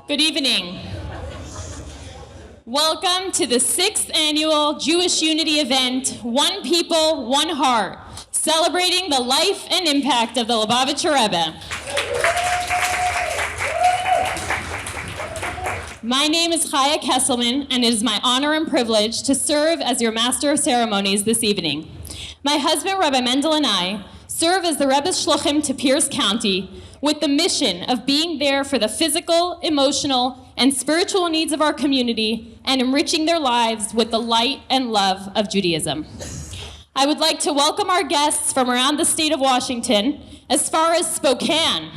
Good evening. Welcome to the 6th annual Jewish Unity event, One People, One Heart, celebrating the life and impact of the Lubavitcher Rebbe. My name is Chaya Kesselman, and it is my honor and privilege to serve as your Master of Ceremonies this evening. My husband, Rabbi Mendel, and I serve as the Rebbe's Shluchim to Pierce County with the mission of being there for the physical, emotional, and spiritual needs of our community and enriching their lives with the light and love of Judaism. I would like to welcome our guests from around the state of Washington, as far as Spokane,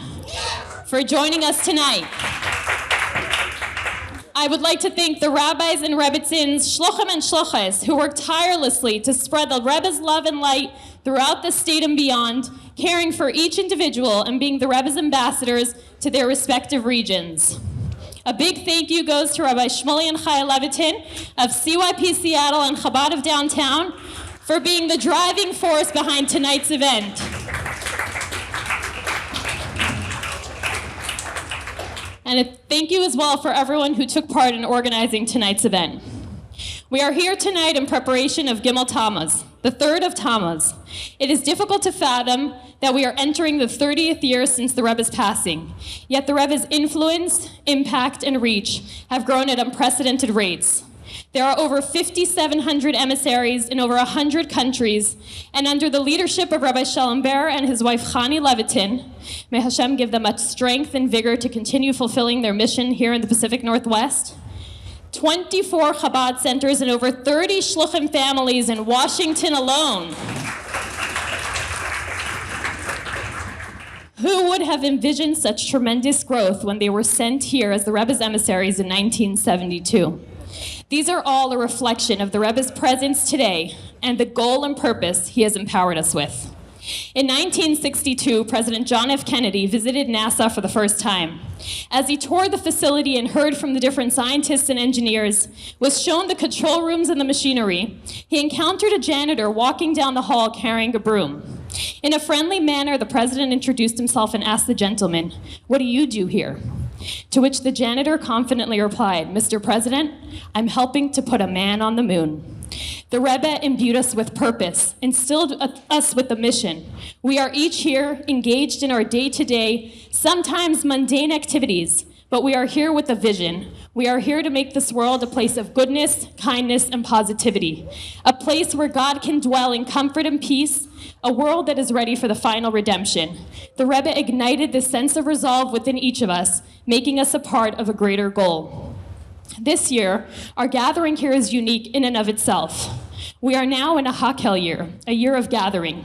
for joining us tonight. I would like to thank the rabbis and rebbitzins, shluchim and shluchas, who work tirelessly to spread the Rebbe's love and light throughout the state and beyond, caring for each individual and being the Rebbe's ambassadors to their respective regions. A big thank you goes to Rabbi Shmuley and Chaya Levitin of CYP Seattle and Chabad of Downtown for being the driving force behind tonight's event. And a thank you as well for everyone who took part in organizing tonight's event. We are here tonight in preparation of Gimel Tammuz, the third of Tammuz. It is difficult to fathom that we are entering the 30th year since the Rebbe's passing, yet the Rebbe's influence, impact, and reach have grown at unprecedented rates. There are over 5,700 emissaries in over 100 countries, and under the leadership of Rabbi Shalom Ber and his wife Chani Levitin, may Hashem give them much strength and vigor to continue fulfilling their mission here in the Pacific Northwest. 24 Chabad centers and over 30 Shluchim families in Washington alone. Who would have envisioned such tremendous growth when they were sent here as the Rebbe's emissaries in 1972? These are all a reflection of the Rebbe's presence today and the goal and purpose he has empowered us with. In 1962, President John F. Kennedy visited NASA for the first time. As he toured the facility and heard from the different scientists and engineers, was shown the control rooms and the machinery, he encountered a janitor walking down the hall carrying a broom. In a friendly manner, the president introduced himself and asked the gentleman, "What do you do here?" To which the janitor confidently replied, "Mr. President, I'm helping to put a man on the moon." The Rebbe imbued us with purpose, instilled us with a mission. We are each here engaged in our day-to-day, sometimes mundane activities, but we are here with a vision. We are here to make this world a place of goodness, kindness, and positivity, a place where God can dwell in comfort and peace, a world that is ready for the final redemption. The Rebbe ignited this sense of resolve within each of us, making us a part of a greater goal. This year, our gathering here is unique in and of itself. We are now in a Hakel year, a year of gathering.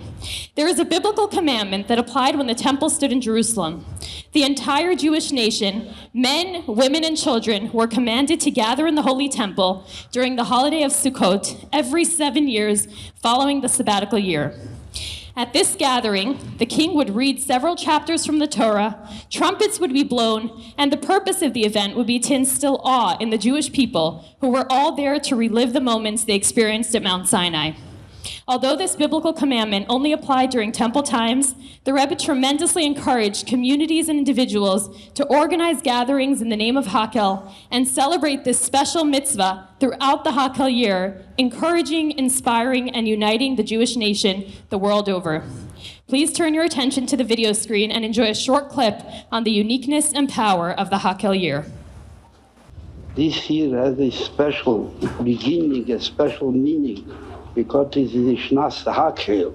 There is a biblical commandment that applied when the temple stood in Jerusalem. The entire Jewish nation, men, women, and children, were commanded to gather in the Holy Temple during the holiday of Sukkot every 7 years following the sabbatical year. At this gathering, the king would read several chapters from the Torah, trumpets would be blown, and the purpose of the event would be to instill awe in the Jewish people who were all there to relive the moments they experienced at Mount Sinai. Although this biblical commandment only applied during temple times, the Rebbe tremendously encouraged communities and individuals to organize gatherings in the name of Hakel and celebrate this special mitzvah throughout the Hakel year, encouraging, inspiring, and uniting the Jewish nation the world over. Please turn your attention to the video screen and enjoy a short clip on the uniqueness and power of the Hakel year. This year has a special beginning, a special meaning, because it is the Shnas Hakel.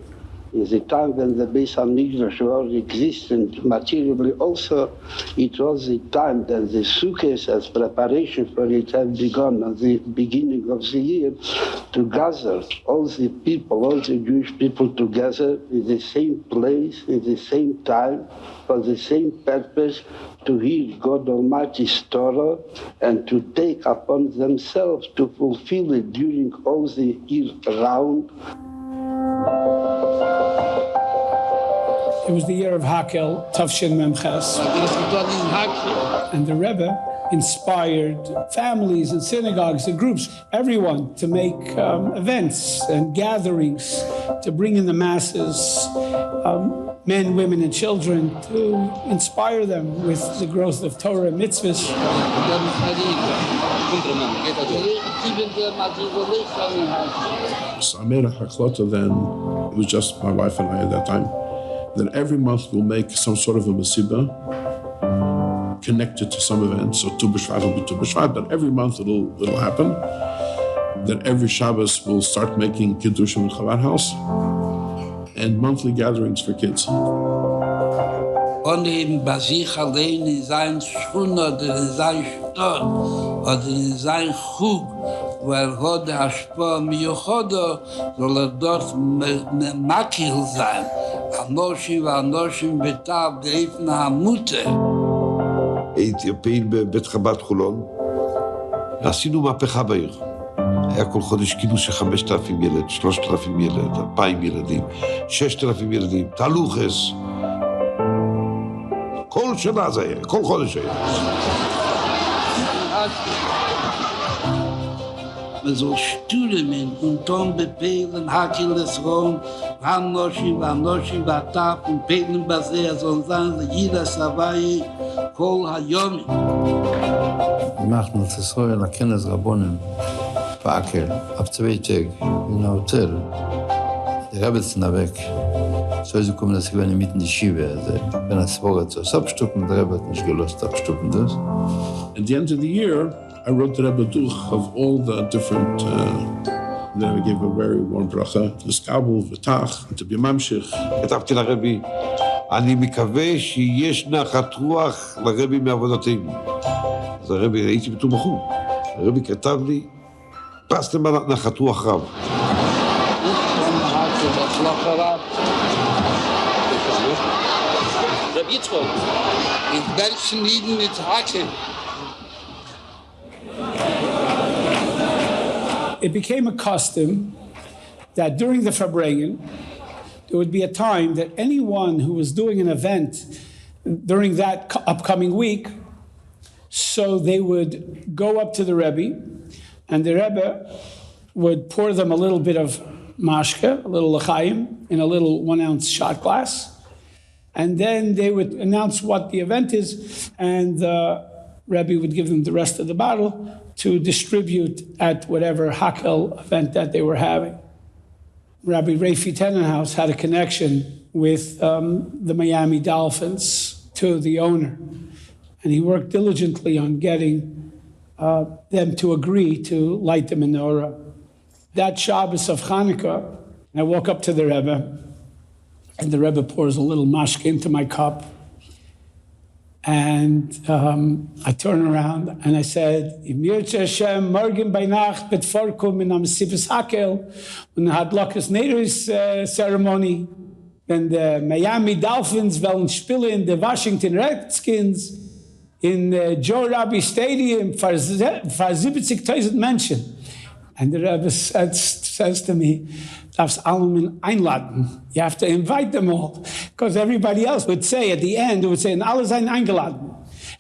It's a time when the Beis HaMikdash was existent materially. Also, it was the time that the Sukkot, as preparation for it, had begun at the beginning of the year, to gather all the people, all the Jewish people together in the same place, in the same time, for the same purpose, to hear God Almighty's Torah and to take upon themselves to fulfill it during all the year round. It was the year of Hakel, Tafshin Memches. And the Rebbe inspired families and synagogues and groups, everyone, to make events and gatherings to bring in the masses, men, women, and children, to inspire them with the growth of Torah and mitzvahs. So I made a haklota then, it was just my wife and I at that time, that every month we'll make some sort of a masiba connected to some event. So Tu B'Shvat will be Tu B'Shvat, but every month it'll happen. That every Shabbos we'll start making Kiddushim in Chabad House and monthly gatherings for kids. Und eben bei sich allein in sein Schun oder in sein Stadt oder in sein Chug, wo hat der Aschpa Miyochodo, soll dort Makil sein. Anoshim betav geifna hamute. הייתי פעיל בבית חב"ד חולון, עשינו מהפכה בעיר. היה כל חודש קידוש של 5,000 ילד, 3,000 ילד, 2,000 ילדים, 6,000 ילדים, תהלוכס. כל שנה זה היה, כל חודש היה. So Stühlen und Tom bepeilen, Hakel des Rom, Vanoshim, Vatap und Peilen Basea, so sein, jeder Savai, Kol Hayomi. אנחנו נצטרך לכנס רבונים, פאקל, abzweitig, in ein Hotel. Der Rebbe ist nabek. So ist gekommen, dass ich bin mitten in die Schiebe. Wenn es vorgeht, so abstuppen, der Rebbe hat nicht gelöst, abstuppen das. At the end of the year, I wrote the Rebbe Duch of all the different, then I gave a very warm bracha, L'skabel, V'tach, to be Mamshich. כתבתי לרבי, אני מקווה שיש נחת רוח לרבי מעבודתנו. אז הרבי, הייתי בתור בחור. הרבי כתב לי, פסתם על נחת רוח רב. Reb Yitzchok, in welchen Lieden mit Hakel? It became a custom that during the Farbrengen, there would be a time that anyone who was doing an event during that upcoming week, so they would go up to the Rebbe, and the Rebbe would pour them a little bit of mashke, a little l'chaim, in a little 1-ounce shot glass, and then they would announce what the event is, and the Rebbe would give them the rest of the bottle to distribute at whatever Hakel event that they were having. Rabbi Rafi Tenenhaus had a connection with the Miami Dolphins, to the owner, and he worked diligently on getting them to agree to light the menorah. That Shabbos of Hanukkah, I walk up to the Rebbe, and the Rebbe pours a little mashke into my cup. And I turn around and I said, Im Yirtzeh Hashem, morgen bei Nacht betvorkum in am Sifes Hakel und hat Lokas Nederis ceremony. When the Miami Dolphins wollen spielen in the Washington Redskins in Joe Rabbi Stadium for 70,000 Menschen. And the Rebbe says to me, darfst allen einladen. You have to invite them all. Because everybody else would say at the end, it would say, alle seien eingeladen.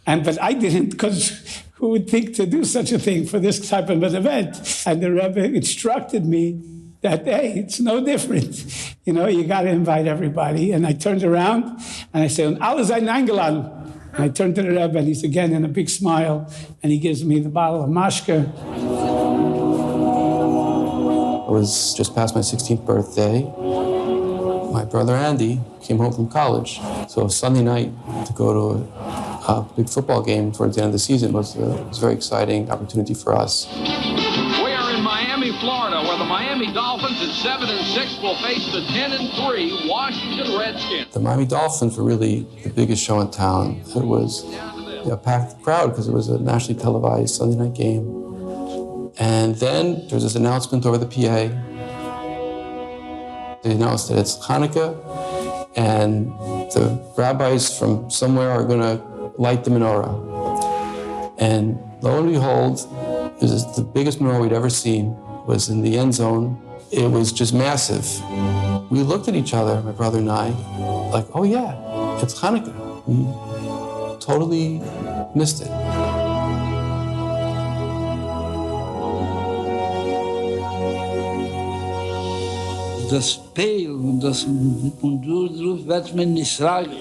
But I didn't, because who would think to do such a thing for this type of an event? And the Rebbe instructed me that, hey, it's no different. You know, you got to invite everybody. And I turned around and I said, alle seien eingeladen. And I turned to the Rebbe and he's again in a big smile and he gives me the bottle of mashke. It was just past my 16th birthday. My brother Andy came home from college. So Sunday night to go to a big football game towards the end of the season was a very exciting opportunity for us. We are in Miami, Florida, where the Miami Dolphins at 7-6 will face the 10-3 Washington Redskins. The Miami Dolphins were really the biggest show in town. It was a packed crowd because it was a nationally televised Sunday night game. And then there was this announcement over the PA. They announced that it's Hanukkah, and the rabbis from somewhere are going to light the menorah. And lo and behold, this is the biggest menorah we'd ever seen. It was in the end zone. It was just massive. We looked at each other, my brother and I, like, oh yeah, it's Hanukkah. We totally missed it. das Peil und du wird man nicht sagen.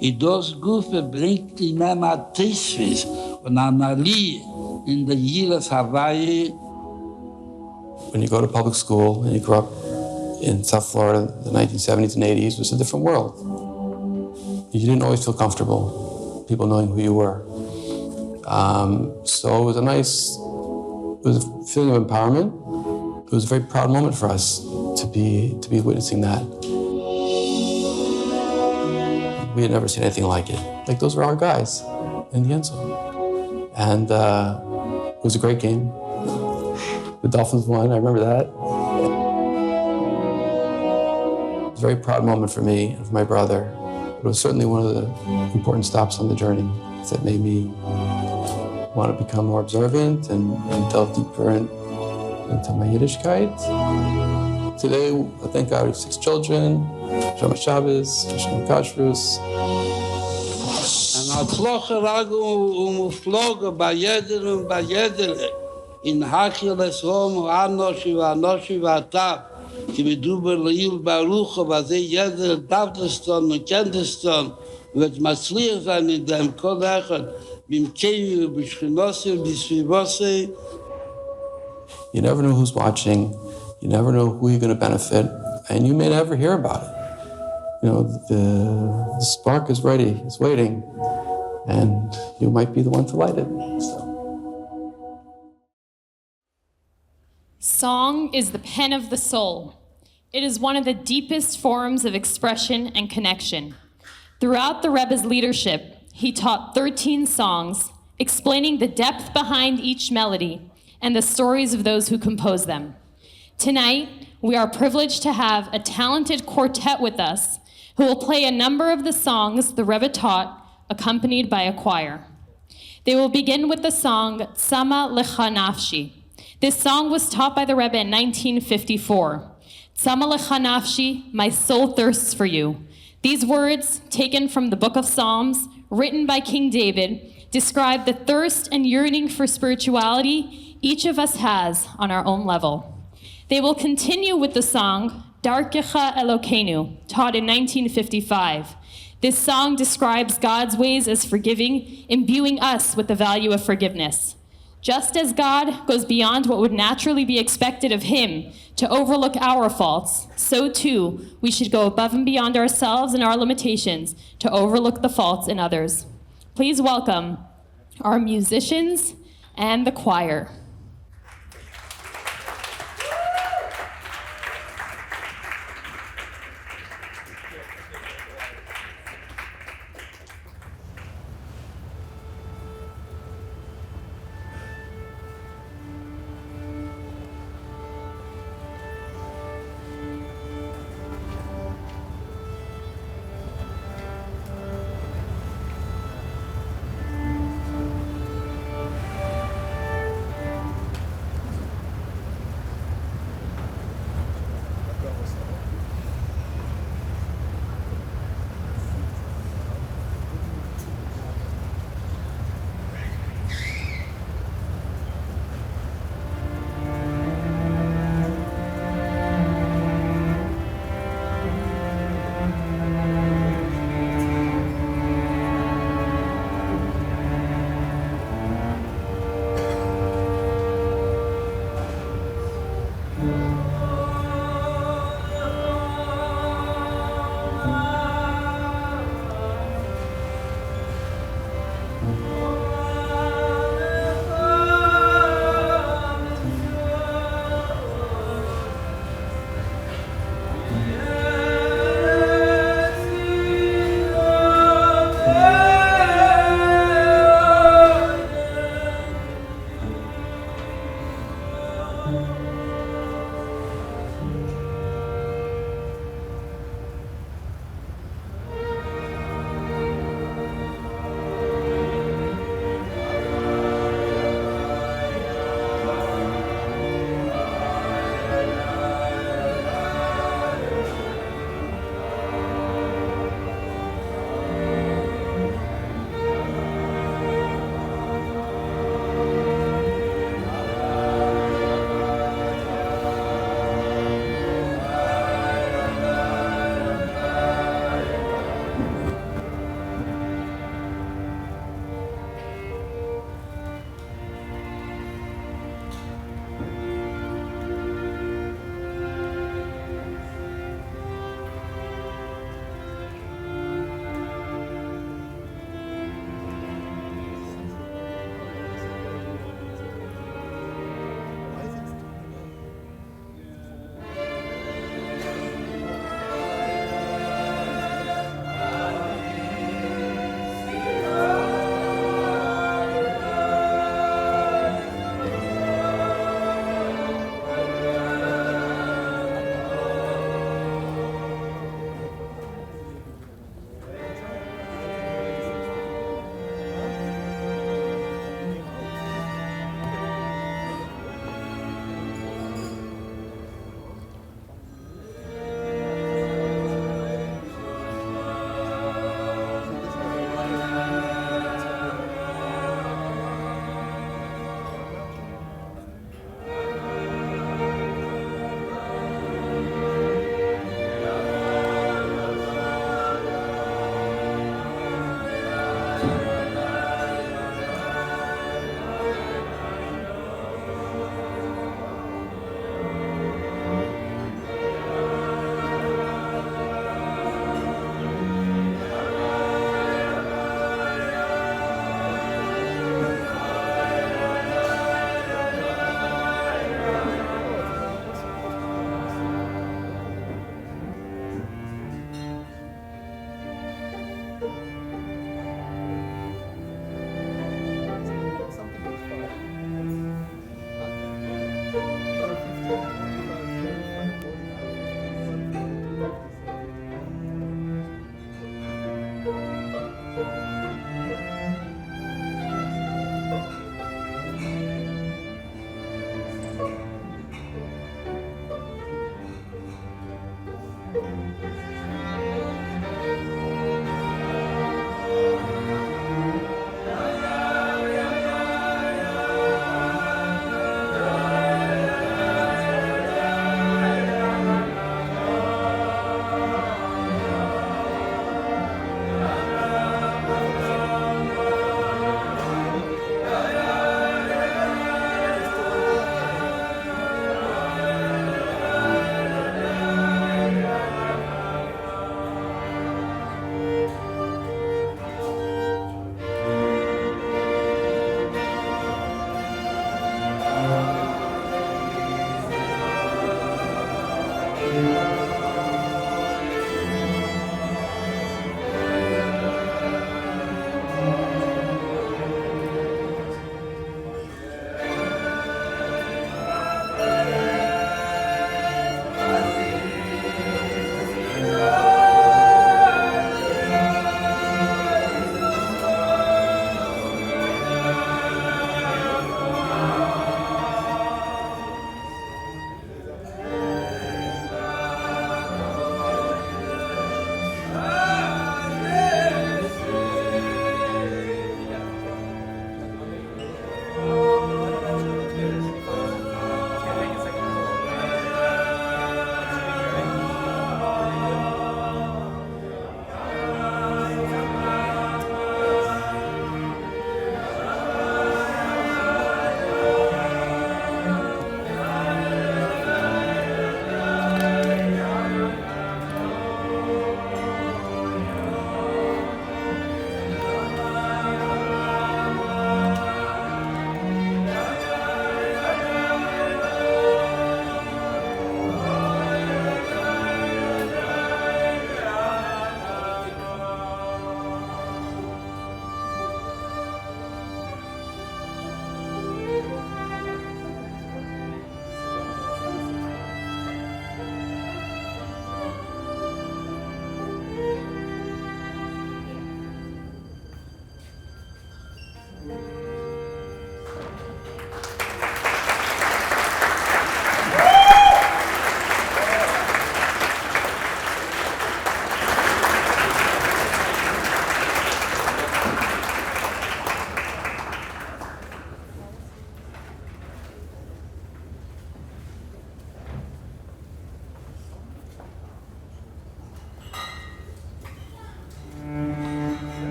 Und das Gufe bringt in einem Artismus und eine Lie in der Jiras Hawaii. When you go to public school and you grew up in South Florida in the 1970s and 80s, it was a different world. You didn't always feel comfortable, people knowing who you were. So it was a feeling of empowerment. It was a very proud moment for us to be witnessing that. We had never seen anything like it. Like, those were our guys in the end zone. And it was a great game. The Dolphins won, I remember that. It was a very proud moment for me and for my brother. It was certainly one of the important stops on the journey that made me want to become more observant and delve deeper into my Yiddishkeit. Today, I thank God we have 6 children, Shem Shabbos, Shem Kashrus. Und als Locherag Floge bei jeder und bei jeder in Hacheles Rom, Anoshi, Vatab, die wir drüber Leil Baruch, was jeder darf das tun und kennt das tun, wird Matzliach sein in dem Kollegen, bim Keyu, Bishchinosi, Bisvivose. You never know who's watching, you never know who you're going to benefit, and you may never hear about it. You know, the spark is ready, it's waiting, and you might be the one to light it. So. Song is the pen of the soul. It is one of the deepest forms of expression and connection. Throughout the Rebbe's leadership, he taught 13 songs, explaining the depth behind each melody and the stories of those who composed them. Tonight, we are privileged to have a talented quartet with us who will play a number of the songs the Rebbe taught, accompanied by a choir. They will begin with the song Tzama Lecha Nafshi. This song was taught by the Rebbe in 1954. Tzama Lecha Nafshi, my soul thirsts for you. These words, taken from the book of Psalms, written by King David, describe the thirst and yearning for spirituality each of us has on our own level. They will continue with the song Darkecha Elokeinu, taught in 1955. This song describes God's ways as forgiving, imbuing us with the value of forgiveness. Just as God goes beyond what would naturally be expected of him to overlook our faults, so too we should go above and beyond ourselves and our limitations to overlook the faults in others. Please welcome our musicians and the choir.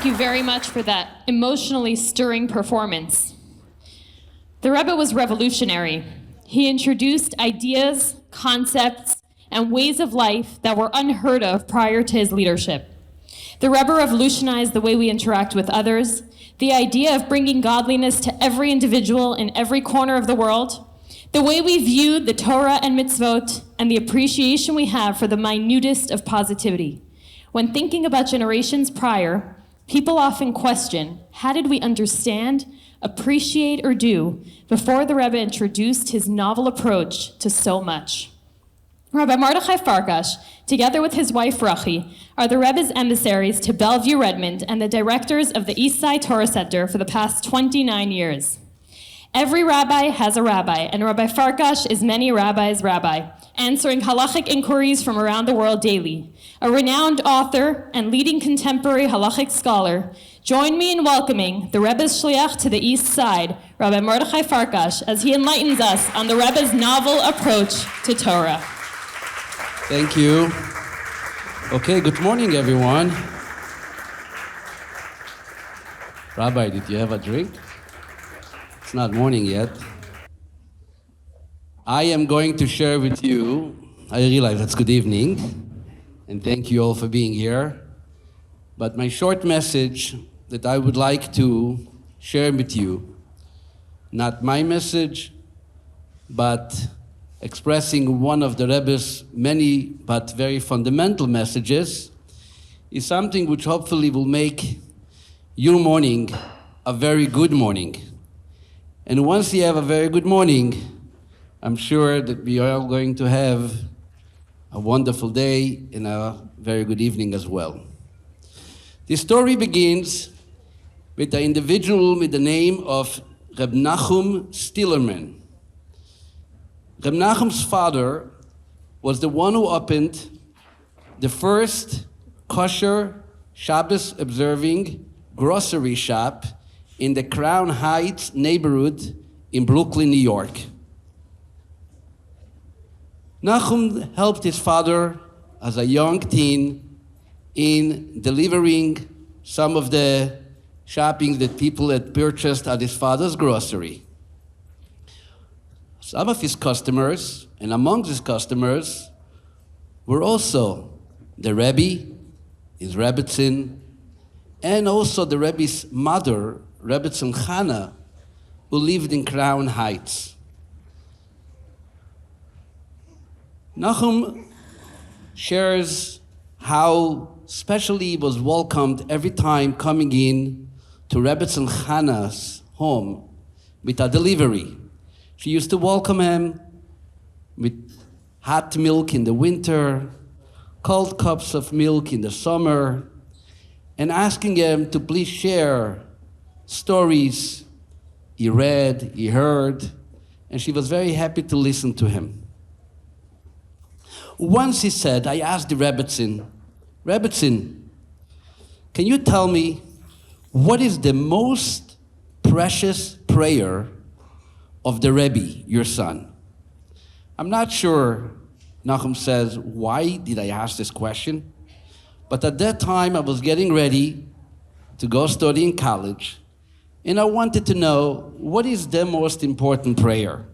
Thank you very much for that emotionally stirring performance. The Rebbe was revolutionary. He introduced ideas, concepts, and ways of life that were unheard of prior to his leadership. The Rebbe revolutionized the way we interact with others, the idea of bringing godliness to every individual in every corner of the world, the way we view the Torah and mitzvot, and the appreciation we have for the minutest of positivity. When thinking about generations prior, people often question, how did we understand, appreciate, or do before the Rebbe introduced his novel approach to so much? Rabbi Mordechai Farkash, together with his wife Rachi, are the Rebbe's emissaries to Bellevue Redmond and the directors of the East Side Torah Center for the past 29 years. Every rabbi has a rabbi, and Rabbi Farkash is many rabbis' rabbi, answering halachic inquiries from around the world daily. A renowned author and leading contemporary halachic scholar, join me in welcoming the Rebbe's shliach to the East Side, Rabbi Mordechai Farkash, as he enlightens us on the Rebbe's novel approach to Torah. Thank you. Okay, good morning, everyone. Rabbi, did you have a drink? It's not morning yet. I am going to share with you, I realize that's good evening, and thank you all for being here. But my short message that I would like to share with you, not my message, but expressing one of the Rebbe's many but very fundamental messages, is something which hopefully will make your morning a very good morning. And once you have a very good morning, I'm sure that we are all going to have a wonderful day and a very good evening as well. The story begins with an individual with the name of Reb Nachum Stillerman. Reb Nachum's father was the one who opened the first kosher Shabbos observing grocery shop in the Crown Heights neighborhood in Brooklyn, New York. Nachum helped his father as a young teen in delivering some of the shopping that people had purchased at his father's grocery. Some of his customers, and among his customers, were also the Rebbe, his Rebbetzin, and also the Rebbe's mother, Rebbetzin Chana, who lived in Crown Heights. Nachum shares how specially he was welcomed every time coming in to Rebbetzin Chana's home with a delivery. She used to welcome him with hot milk in the winter, cold cups of milk in the summer, and asking him to please share stories he read, he heard, and she was very happy to listen to him. Once he said, I asked the Rebbetzin, can you tell me what is the most precious prayer of the Rebbe, your son? I'm not sure, Nachum says, why did I ask this question? But at that time, I was getting ready to go study in college, and I wanted to know what is the most important prayer.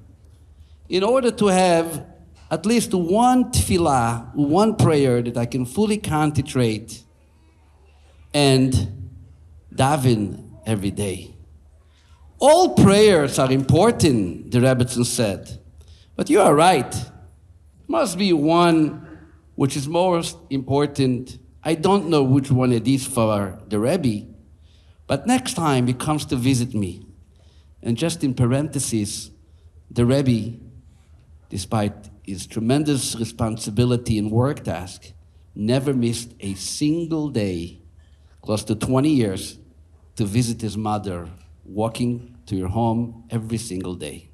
In order to have at least one tefillah, one prayer that I can fully concentrate and daven every day. All prayers are important, the Rebbetzin said, but you are right. Must be one which is most important. I don't know which one it is for the Rebbe, but next time he comes to visit me, and just in parentheses, the Rebbe, despite his tremendous responsibility and work task, never missed a single day, close to 20 years, to visit his mother, walking to your home every single day.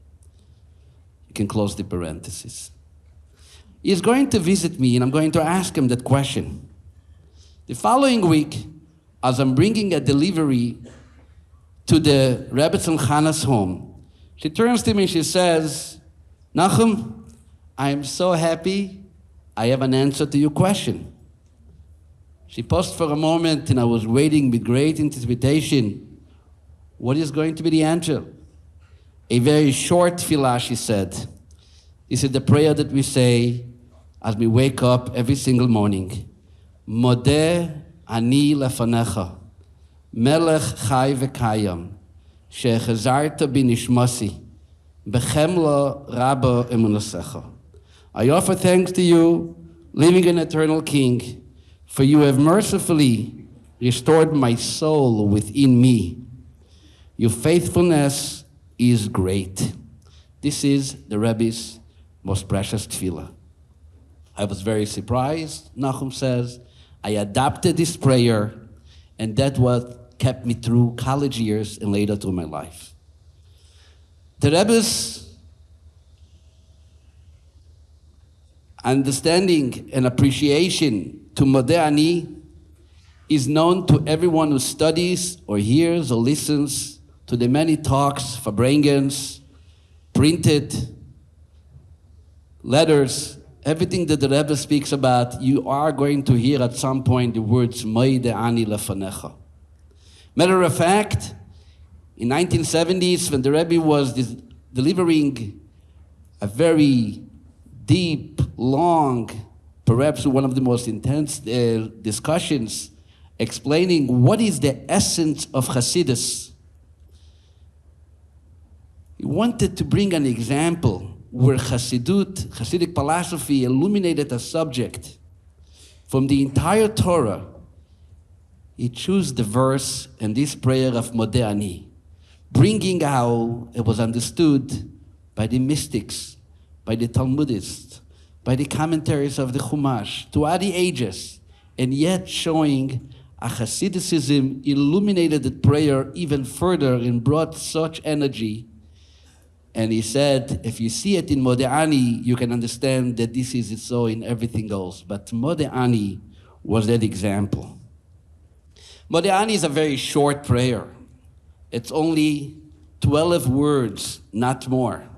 You can close the parentheses. He's going to visit me, and I'm going to ask him that question. The following week, as I'm bringing a delivery to the Rebbetzin Chana's home, she turns to me and she says, Nachum, I am so happy I have an answer to your question. She paused for a moment, and I was waiting with great anticipation. What is going to be the answer? A very short tefillah, she said. This is the prayer that we say as we wake up every single morning. Modeh ani lefanecha, melech chai v'kayam, shechazarta b'nishmasi, bechemla rabba emunasecha. I offer thanks to you, living and eternal King, for you have mercifully restored my soul within me. Your faithfulness is great. This is the Rebbe's most precious tefillah. I was very surprised, Nachum says. I adopted this prayer, and that what kept me through college years and later through my life. The Rebbe's understanding and appreciation to Modeh Ani is known to everyone who studies or hears or listens to the many talks, Farbrengens, printed, letters, everything that the Rebbe speaks about. You are going to hear at some point the words Modeh Ani lefanecha. Matter of fact, in 1970s, when the Rebbe was delivering a very deep, long, perhaps one of the most intense discussions, explaining what is the essence of Hasidus. He wanted to bring an example where Hasidic philosophy illuminated a subject from the entire Torah. He chose the verse and this prayer of Modeh Ani, bringing how it was understood by the mystics, by the Talmudists, by the commentaries of the Chumash, throughout the ages, and yet showing a Hasidicism illuminated the prayer even further and brought such energy. And he said, if you see it in Modeh Ani, you can understand that this is so in everything else. But Modeh Ani was that example. Modeh Ani is a very short prayer. It's only 12 words, not more.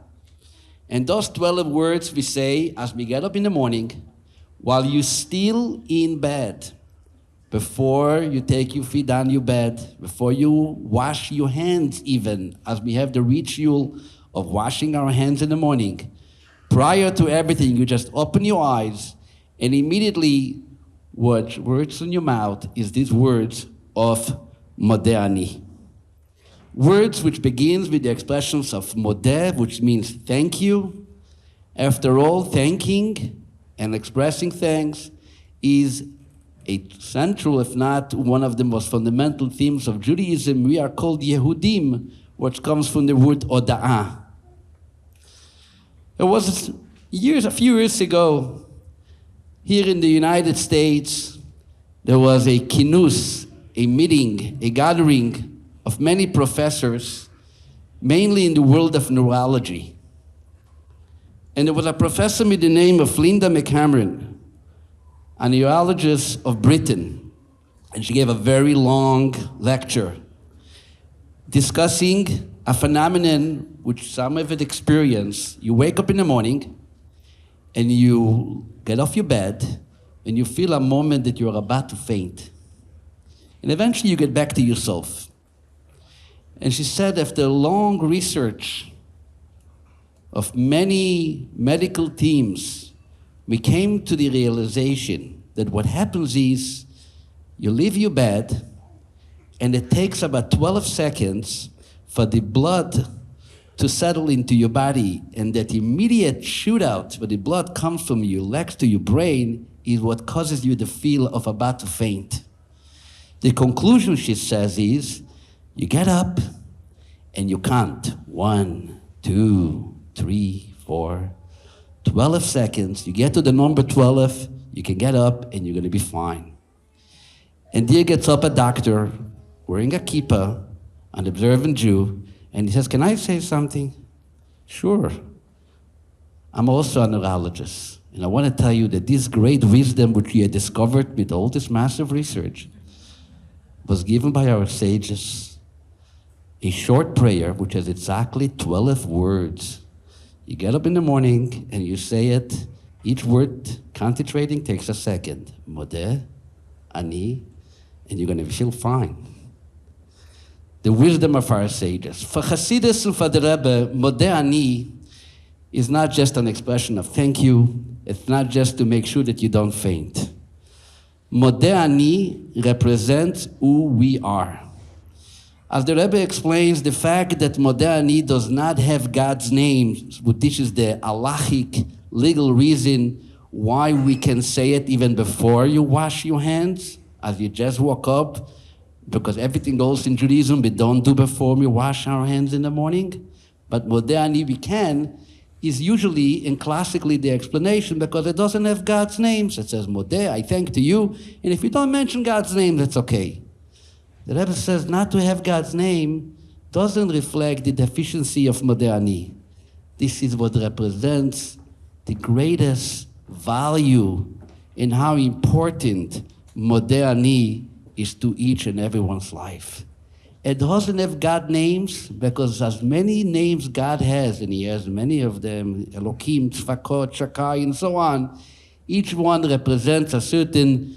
And those 12 words we say as we get up in the morning, while you're still in bed, before you take your feet down your bed, before you wash your hands even, as we have the ritual of washing our hands in the morning, prior to everything, you just open your eyes and immediately what words in your mouth is these words of Modeh Ani. Words which begins with the expressions of modeh, which means thank you. After all, thanking and expressing thanks is a central, if not one of the most fundamental themes of Judaism. We are called Yehudim, which comes from the word oda'ah. It was a few years ago, here in the United States, there was a kinus, a meeting, a gathering of many professors, mainly in the world of neurology. And there was a professor with the name of Linda McCameron, a neurologist of Britain. And she gave a very long lecture discussing a phenomenon which some of it experience. You wake up in the morning and you get off your bed and you feel a moment that you're about to faint. And eventually you get back to yourself. And she said after long research of many medical teams, we came to the realization that what happens is you leave your bed and it takes about 12 seconds for the blood to settle into your body, and that immediate shootout where the blood comes from your legs to your brain is what causes you the feel of about to faint. The conclusion, she says, is you get up and you count 1, 2, 3, 4, 12 seconds. You get to the number 12, you can get up and you're going to be fine. And there gets up a doctor wearing a kippah, an observant Jew, and he says, can I say something? Sure. I'm also a neurologist, and I want to tell you that this great wisdom which we had discovered with all this massive research was given by our sages. A short prayer which has exactly 12 words. You get up in the morning and you say it. Each word, concentrating, takes a second. Modeh Ani, and you're going to feel fine. The wisdom of our sages. For Hasidus and for the Rebbe, Modeh Ani is not just an expression of thank you. It's not just to make sure that you don't faint. Modeh Ani represents who we are. As the Rebbe explains, the fact that Modeh Ani does not have God's name, which is the halachic legal reason why we can say it even before you wash your hands, as you just woke up, because everything else in Judaism we don't do before we wash our hands in the morning. But Modeh Ani we can, is usually and classically the explanation because it doesn't have God's names. It says, Modeh, I thank to you. And if you don't mention God's name, that's okay. The Rebbe says not to have God's name doesn't reflect the deficiency of Modeh Ani. This is what represents the greatest value in how important Modeh Ani is to each and everyone's life. It doesn't have God names because as many names God has, and He has many of them, Elokim, Tzvakot, Shakai, and so on, each one represents a certain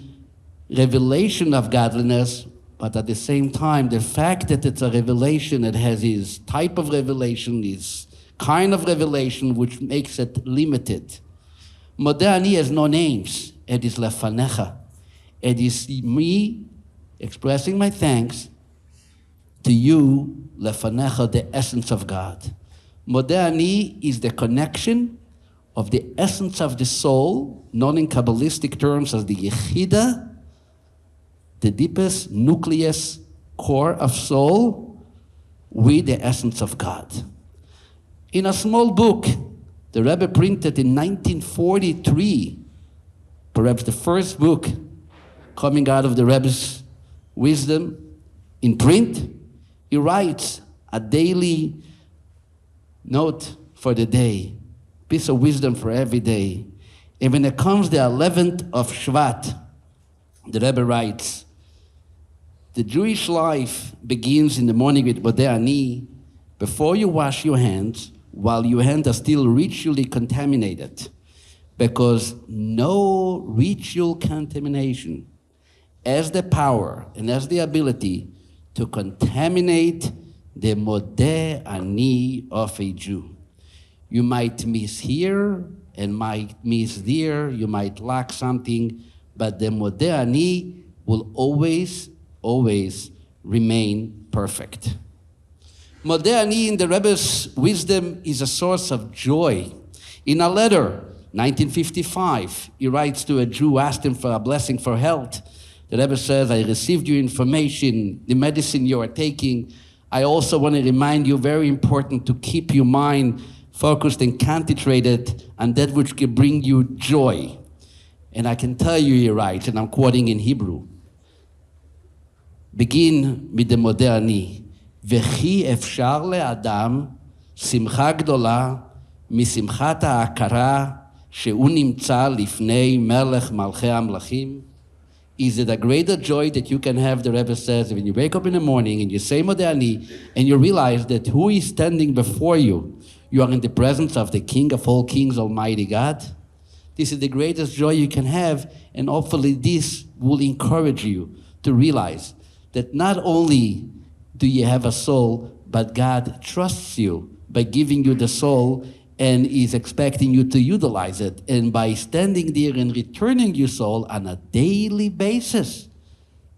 revelation of godliness, but at the same time, the fact that it's a revelation, it has His type of revelation, His kind of revelation, which makes it limited. Modeh Ani has no names. It is lefanecha. It is me expressing my thanks to you, lefanecha, the essence of God. Modeh Ani is the connection of the essence of the soul, known in Kabbalistic terms as the Yechida, the deepest nucleus core of soul, with the essence of God. In a small book, the Rebbe printed in 1943, perhaps the first book coming out of the Rebbe's wisdom in print, he writes a daily note for the day, piece of wisdom for every day. And when it comes the 11th of Shvat, the Rebbe writes, the Jewish life begins in the morning with Modeh Ani, before you wash your hands, while your hands are still ritually contaminated, because no ritual contamination has the power and has the ability to contaminate the Modeh Ani of a Jew. You might miss here and might miss there, you might lack something, but the Modeh Ani will always remain perfect. Modeh Ani in the Rebbe's wisdom is a source of joy. In a letter, 1955, he writes to a Jew, asked him for a blessing for health. The Rebbe says, I received your information, the medicine you are taking. I also want to remind you, very important to keep your mind focused and concentrated on that which can bring you joy. And I can tell you, he writes, and I'm quoting in Hebrew, begin with the Modeh Ani. וכי אפשר לאדם שמחה גדולה משמחת ההכרה שהוא נמצא לפני מלך מלכי המלכים? Is it a greater joy that you can have, the Rebbe says, when you wake up in the morning and you say Modeh Ani and you realize that who is standing before you, you are in the presence of the King of all kings, Almighty God? This is the greatest joy you can have, and hopefully this will encourage you to realize that not only do you have a soul, but God trusts you by giving you the soul and is expecting you to utilize it. And by standing there and returning your soul on a daily basis,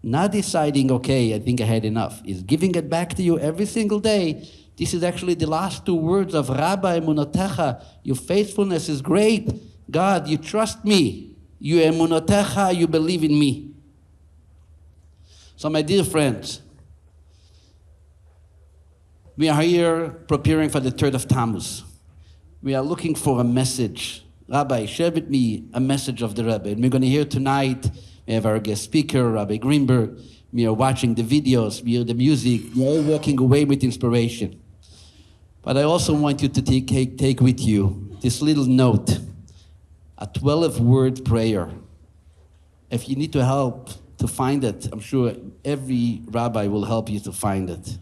not deciding, okay, I think I had enough, is giving it back to you every single day. This is actually the last two words of Rabba Emunotecha. Your faithfulness is great. God, you trust me. You Emunotecha, you believe in me. So my dear friends, we are here preparing for the 3rd of Tammuz. We are looking for a message. Rabbi, share with me a message of the Rebbe. And we're going to hear tonight, we have our guest speaker, Rabbi Greenberg. We are watching the videos, we hear the music. We're all walking away with inspiration. But I also want you to take with you this little note, a 12-word prayer. If you need to help to find it, I'm sure every rabbi will help you to find it.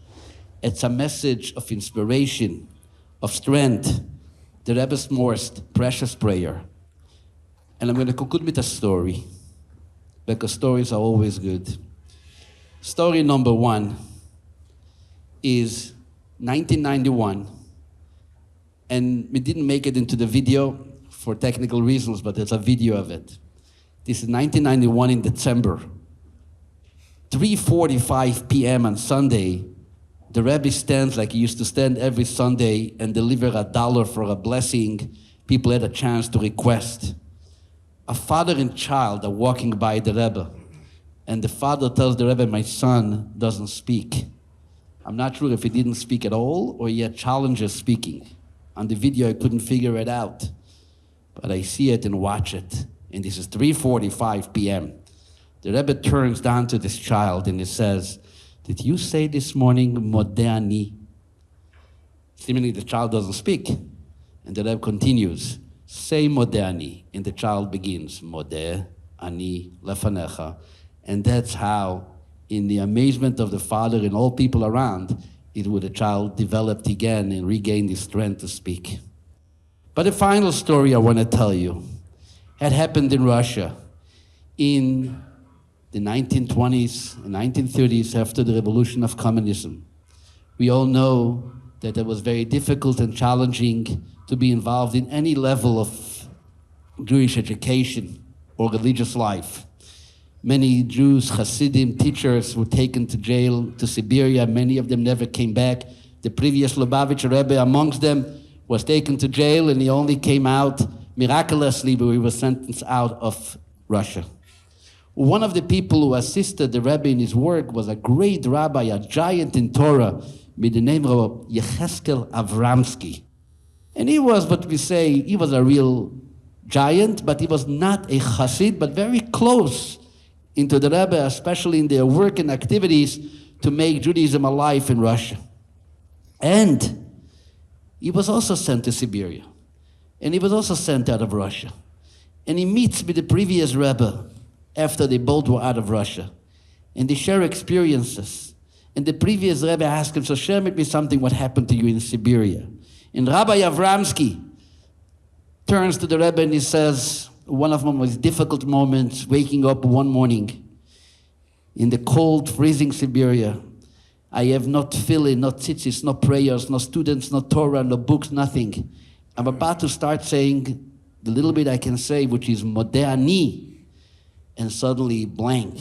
It's a message of inspiration, of strength, the Rebbe's most precious prayer. And I'm going to conclude with a story, because stories are always good. Story number 1 is 1991, and we didn't make it into the video for technical reasons, but there's a video of it. This is 1991 in December. 3:45 p.m. on Sunday, the Rebbe stands like he used to stand every Sunday and deliver $1 for a blessing. People had a chance to request. A father and child are walking by the Rebbe, and the father tells the Rebbe, my son doesn't speak. I'm not sure if he didn't speak at all or he had challenges speaking. On the video, I couldn't figure it out. But I see it and watch it. And this is 3:45 p.m. The Rebbe turns down to this child and he says, "Did you say this morning, Modeh Ani?" Seemingly the child doesn't speak. And the Rebbe continues, "Say Modeh Ani." And the child begins, Modeh Ani lefanecha. And that's how, in the amazement of the father and all people around, the child developed again and regained his strength to speak. But the final story I want to tell you had happened in Russia in the 1920s and 1930s after the revolution of communism. We all know that it was very difficult and challenging to be involved in any level of Jewish education or religious life. Many Jews, Hasidim, teachers were taken to jail, to Siberia. Many of them never came back. The previous Lubavitcher Rebbe amongst them was taken to jail, and he only came out miraculously, but he was sentenced out of Russia. One of the people who assisted the Rebbe in his work was a great rabbi, a giant in Torah, with the name of Yecheskel Avramsky. And he was what we say, he was a real giant, but he was not a Chassid, but very close into the Rebbe, especially in their work and activities to make Judaism alive in Russia. And he was also sent to Siberia. And he was also sent out of Russia. And he meets with the previous Rebbe after they both were out of Russia. And they share experiences. And the previous Rebbe asked him, "So share with me something what happened to you in Siberia." And Rabbi Avramsky turns to the Rebbe and he says, one of them was difficult moments, waking up one morning in the cold, freezing Siberia. I have no tefillin, no tzitzis, no prayers, no students, no Torah, no books, nothing. I'm about to start saying the little bit I can say, which is Modeh Ani, and suddenly blank.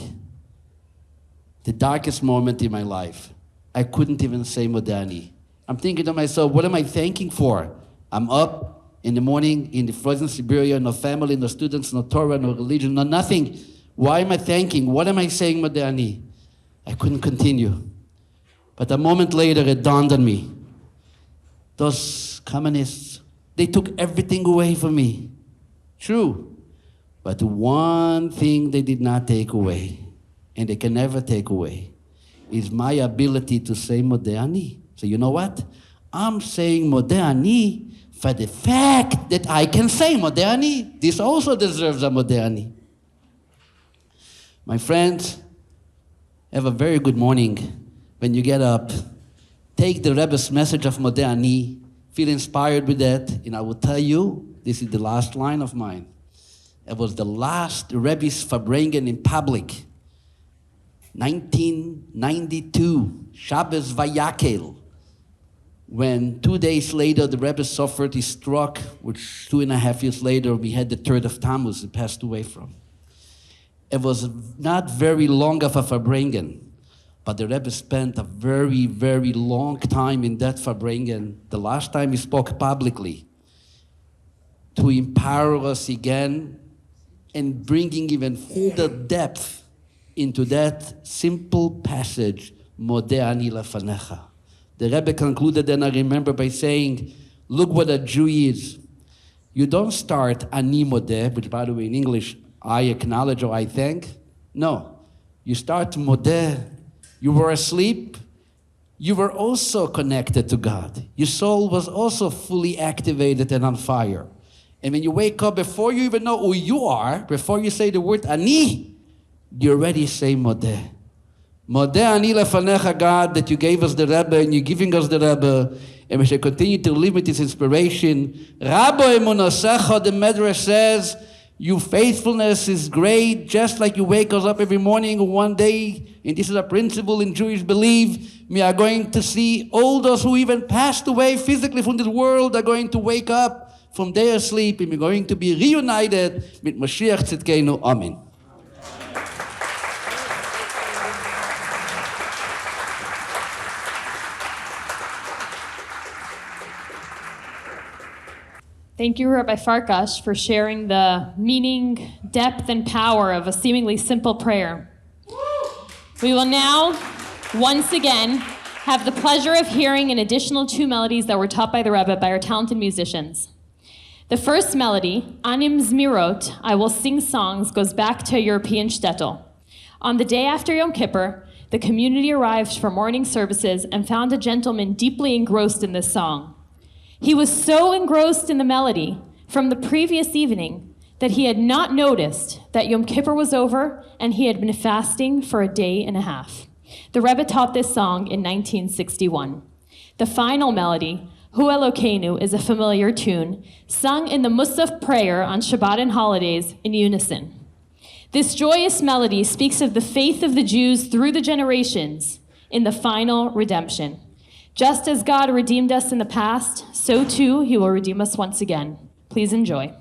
The darkest moment in my life. I couldn't even say Modeh Ani. I'm thinking to myself, what am I thanking for? I'm up in the morning in the frozen Siberia, no family, no students, no Torah, no religion, no nothing. Why am I thanking? What am I saying, Modeh Ani? I couldn't continue. But a moment later, it dawned on me. Those communists, they took everything away from me. True. But one thing they did not take away, and they can never take away, is my ability to say Modeh Ani. So you know what? I'm saying Modeh Ani for the fact that I can say Modeh Ani. This also deserves a Modeh Ani. My friends, have a very good morning. When you get up, take the Rebbe's message of Modeh Ani, feel inspired with that, and I will tell you, this is the last line of mine. It was the last Rebbe's Farbrengen in public. 1992, Shabbos Vayakel. When 2 days later the Rebbe suffered his stroke, which 2.5 years later we had the 3rd of Tammuz he passed away from. It was not very long of a Farbrengen, but the Rebbe spent a very, very long time in that Farbrengen, the last time he spoke publicly, to empower us again and bringing even further depth into that simple passage, Modeh Ani lefanecha. The Rebbe concluded, and I remember, by saying, look what a Jew is. You don't start Ani Modeh, which by the way in English, I acknowledge or I thank. No, you start Modeh. You were asleep. You were also connected to God. Your soul was also fully activated and on fire. And when you wake up, before you even know who you are, before you say the word Ani, you already say Modeh. Modeh Ani lefanecha, God, that you gave us the Rebbe and you're giving us the Rebbe, and we should continue to live with this inspiration. Rabbo emunasecha, the Medrash says, your faithfulness is great, just like you wake us up every morning one day, and this is a principle in Jewish belief, we are going to see all those who even passed away physically from this world are going to wake up from their sleep, and we're going to be reunited with Mashiach Tzidkenu. Amen. Thank you, Rabbi Farkash, for sharing the meaning, depth, and power of a seemingly simple prayer. We will now, once again, have the pleasure of hearing an additional 2 melodies that were taught by the Rebbe by our talented musicians. The first melody, Anim Zmirot, I Will Sing Songs, goes back to a European shtetl. On the day after Yom Kippur, the community arrived for morning services and found a gentleman deeply engrossed in this song. He was so engrossed in the melody from the previous evening that he had not noticed that Yom Kippur was over and he had been fasting for a day and a half. The Rebbe taught this song in 1961. The final melody, Hu Elokeinu, is a familiar tune, sung in the Musaf prayer on Shabbat and holidays in unison. This joyous melody speaks of the faith of the Jews through the generations in the final redemption. Just as God redeemed us in the past, so too he will redeem us once again. Please enjoy.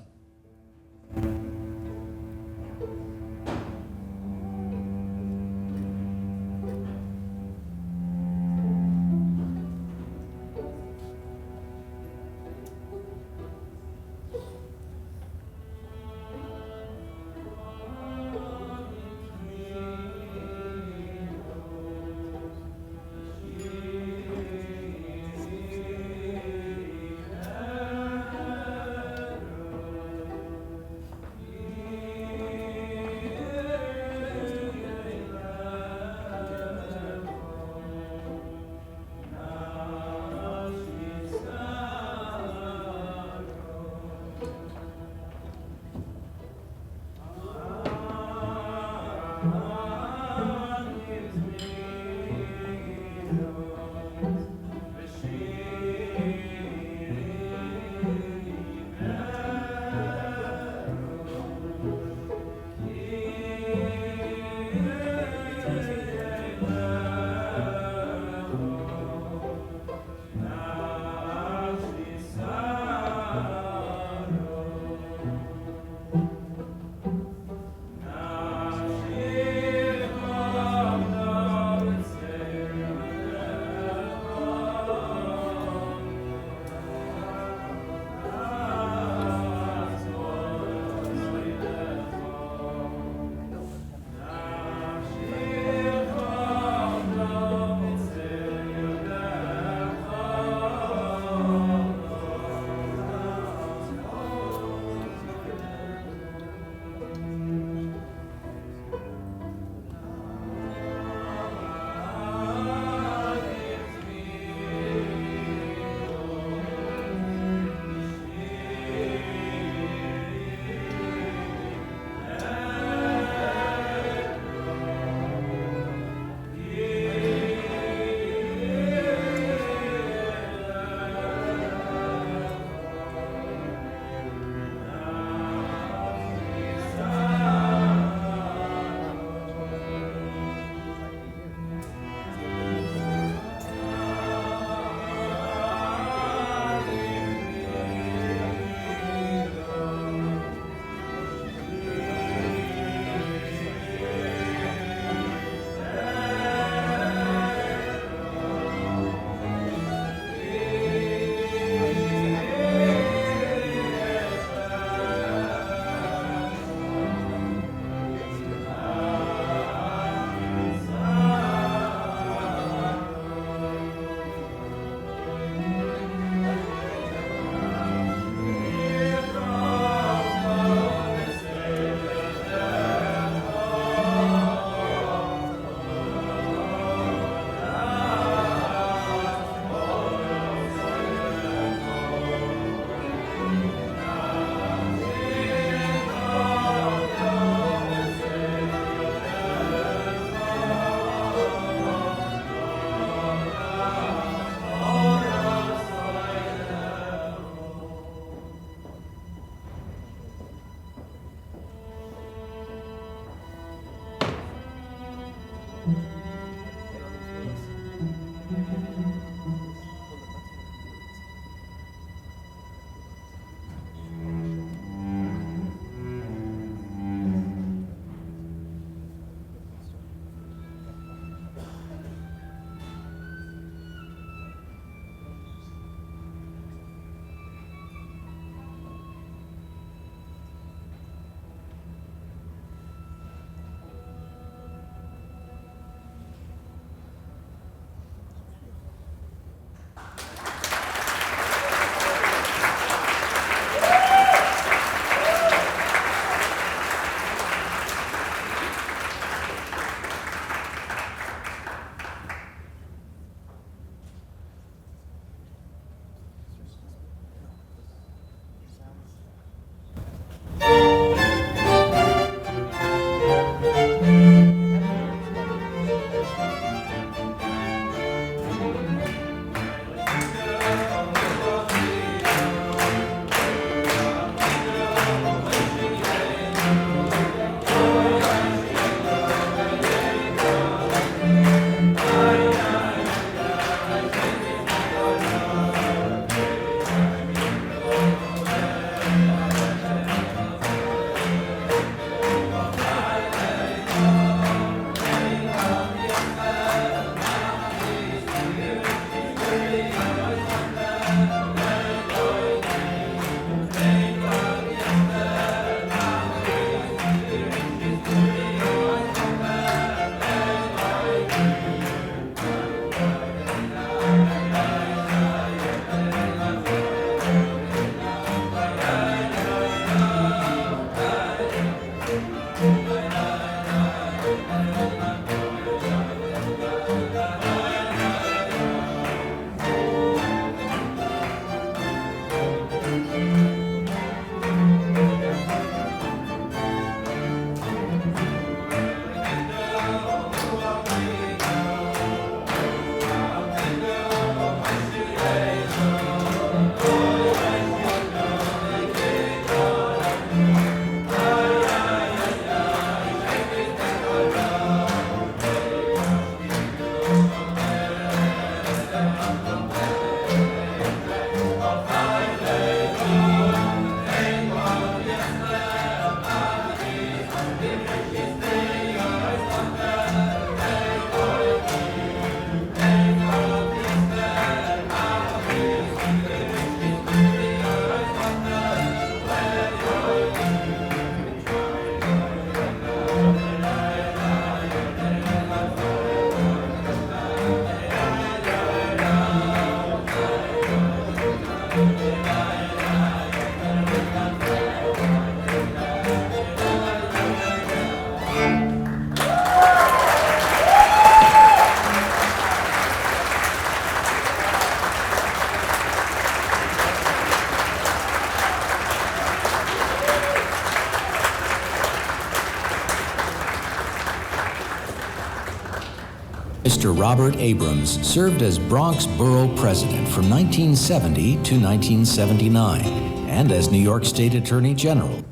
Mr. Robert Abrams served as Bronx Borough President from 1970 to 1979 and as New York State Attorney General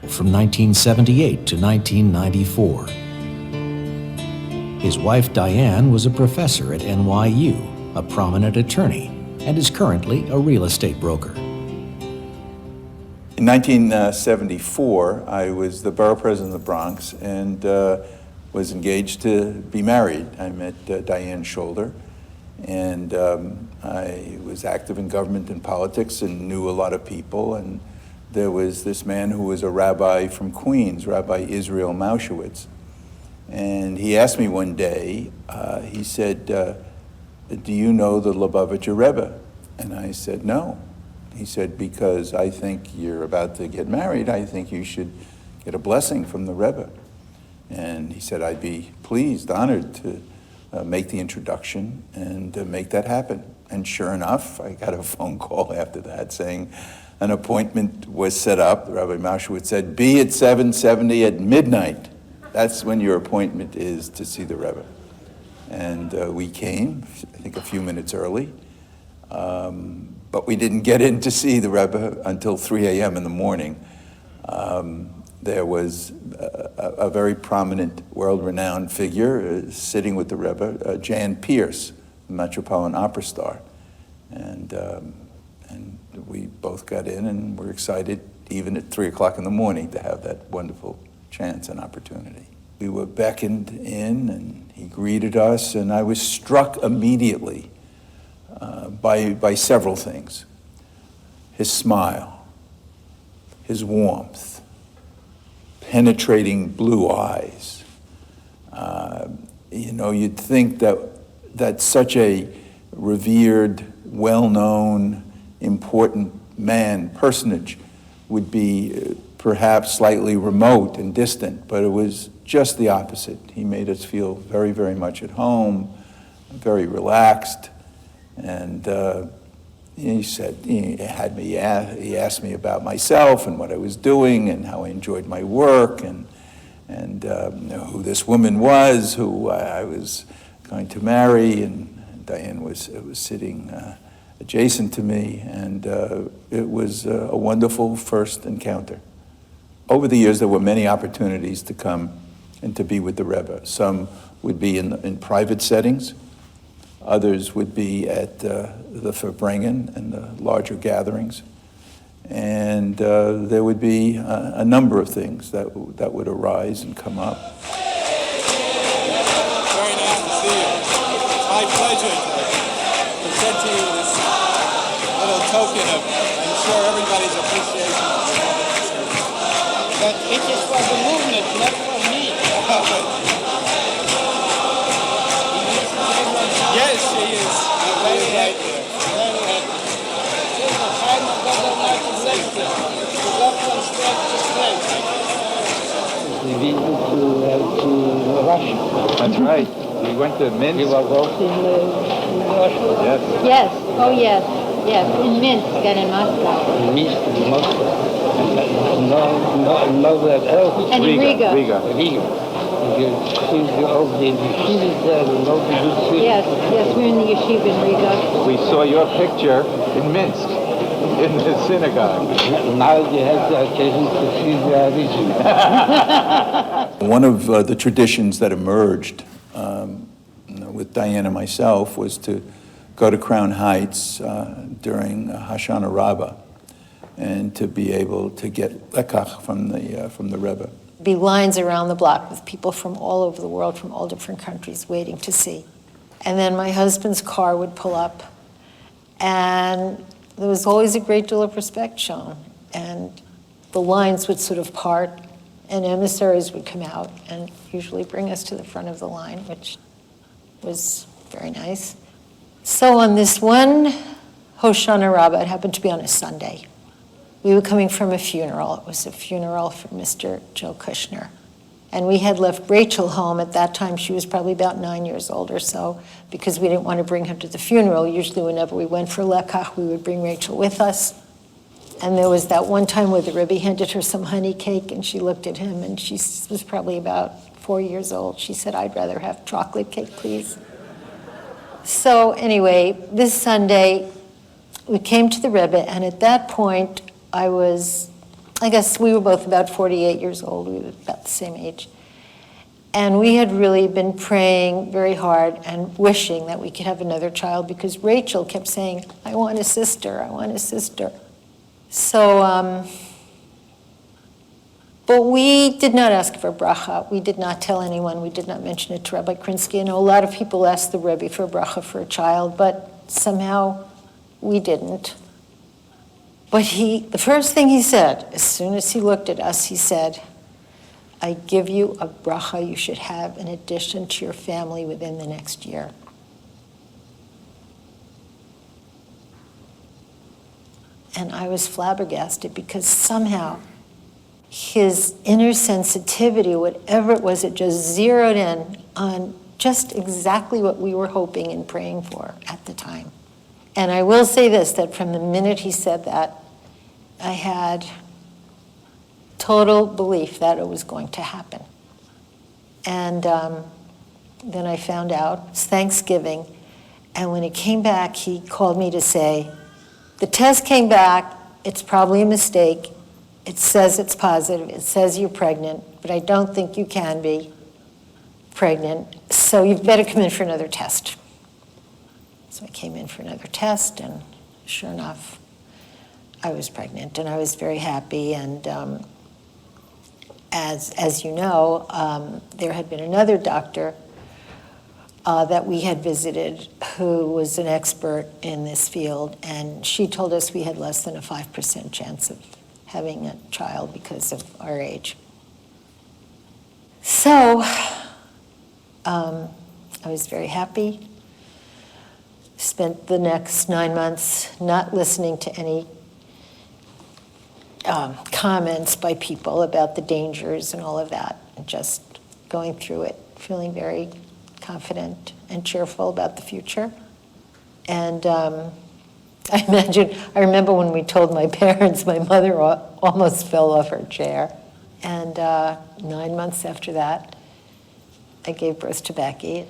from 1978 to 1994. His wife Diane was a professor at NYU, a prominent attorney, and is currently a real estate broker. In 1974, I was the borough president of the Bronx and was engaged to be married. I met Diane Scholder, and I was active in government and politics and knew a lot of people. And there was this man who was a rabbi from Queens, Rabbi Israel Maushowitz. And he asked me one day, he said, do you know the Lubavitcher Rebbe? And I said, no. He said, because I think you're about to get married, I think you should get a blessing from the Rebbe. And he said, I'd be pleased, honored to make the introduction and make that happen. And sure enough, I got a phone call after that saying an appointment was set up. Rabbi Maushowitz said, be at 7:70 at midnight. That's when your appointment is to see the Rebbe. And we came, I think a few minutes early. But we didn't get in to see the Rebbe until 3 a.m. in the morning. There was a very prominent, world-renowned figure sitting with the Rebbe, Jan Pierce, the Metropolitan Opera star. And we both got in and were excited, even at 3 o'clock in the morning, to have that wonderful chance and opportunity. We were beckoned in, and he greeted us, and I was struck immediately by several things. His smile, his warmth, penetrating blue eyes. You'd think that such a revered, well-known, important personage, would be perhaps slightly remote and distant, but it was just the opposite. He made us feel very, very much at home, very relaxed, and he asked me about myself and what I was doing and how I enjoyed my work and who this woman was, who I was going to marry, and Diane was sitting adjacent to me, and it was a wonderful first encounter. Over the years, there were many opportunities to come and to be with the Rebbe. Some would be in private settings. Others would be at the Farbrengen and the larger gatherings. And there would be a number of things that would arise and come up. Very nice to see you. It's my pleasure to present to you this little token of, I'm sure, everybody's appreciation for the service. But it is for the movement, not for me. Yes, she is. I'm very happy. Very happy. She's a final government executive. She got from strength to strength. We visited to Russia. That's right. We went to Minsk. You were both in Russia? Yes. Yes. Oh, yes. Yes. In Minsk and in Moscow. In Minsk and Moscow. And nowhere else. And in Riga. Riga. You see all the yeshivas there and all the good things. Yes, we're in the yeshiva in Riga. We saw your picture in Minsk, in the synagogue. Now you have the occasion to see the original. One of the traditions that emerged with Diane and myself was to go to Crown Heights during Hoshana Rabbah and to be able to get lekach from the Rebbe. Be lines around the block with people from all over the world, from all different countries, waiting to see. And then my husband's car would pull up, and there was always a great deal of respect shown. And the lines would sort of part, and emissaries would come out and usually bring us to the front of the line, which was very nice. So on this one Hoshana Rabbah, it happened to be on a Sunday. We were coming from a funeral. It was a funeral for Mr. Joe Kushner. And we had left Rachel home. At that time, she was probably about 9 years old or so, because we didn't want to bring her to the funeral. Usually whenever we went for lekach, we would bring Rachel with us. And there was that one time where the Rebbe handed her some honey cake, and she looked at him, and she was probably about 4 years old. She said, "I'd rather have chocolate cake, please." So anyway, this Sunday, we came to the Rebbe, and at that point, I guess we were both about 48 years old. We were about the same age. And we had really been praying very hard and wishing that we could have another child, because Rachel kept saying, "I want a sister, I want a sister." So, but we did not ask for bracha. We did not tell anyone. We did not mention it to Rabbi Krinsky. I know a lot of people asked the Rebbe for a bracha for a child, but somehow we didn't. But the first thing he said, as soon as he looked at us, he said, "I give you a bracha you should have in addition to your family within the next year." And I was flabbergasted, because somehow his inner sensitivity, whatever it was, it just zeroed in on just exactly what we were hoping and praying for at the time. And I will say this, that from the minute he said that, I had total belief that it was going to happen. And then I found out, it was Thanksgiving, and when it came back, he called me to say, "The test came back, it's probably a mistake. It says it's positive, it says you're pregnant, but I don't think you can be pregnant, so you've better come in for another test." So I came in for another test, and sure enough, I was pregnant, and I was very happy. And as you know, there had been another doctor that we had visited who was an expert in this field, and she told us we had less than a 5% chance of having a child because of our age. So I was very happy. Spent the next 9 months not listening to any comments by people about the dangers and all of that, and just going through it, feeling very confident and cheerful about the future. And I remember when we told my parents, my mother almost fell off her chair. And 9 months after that, I gave birth to Becky.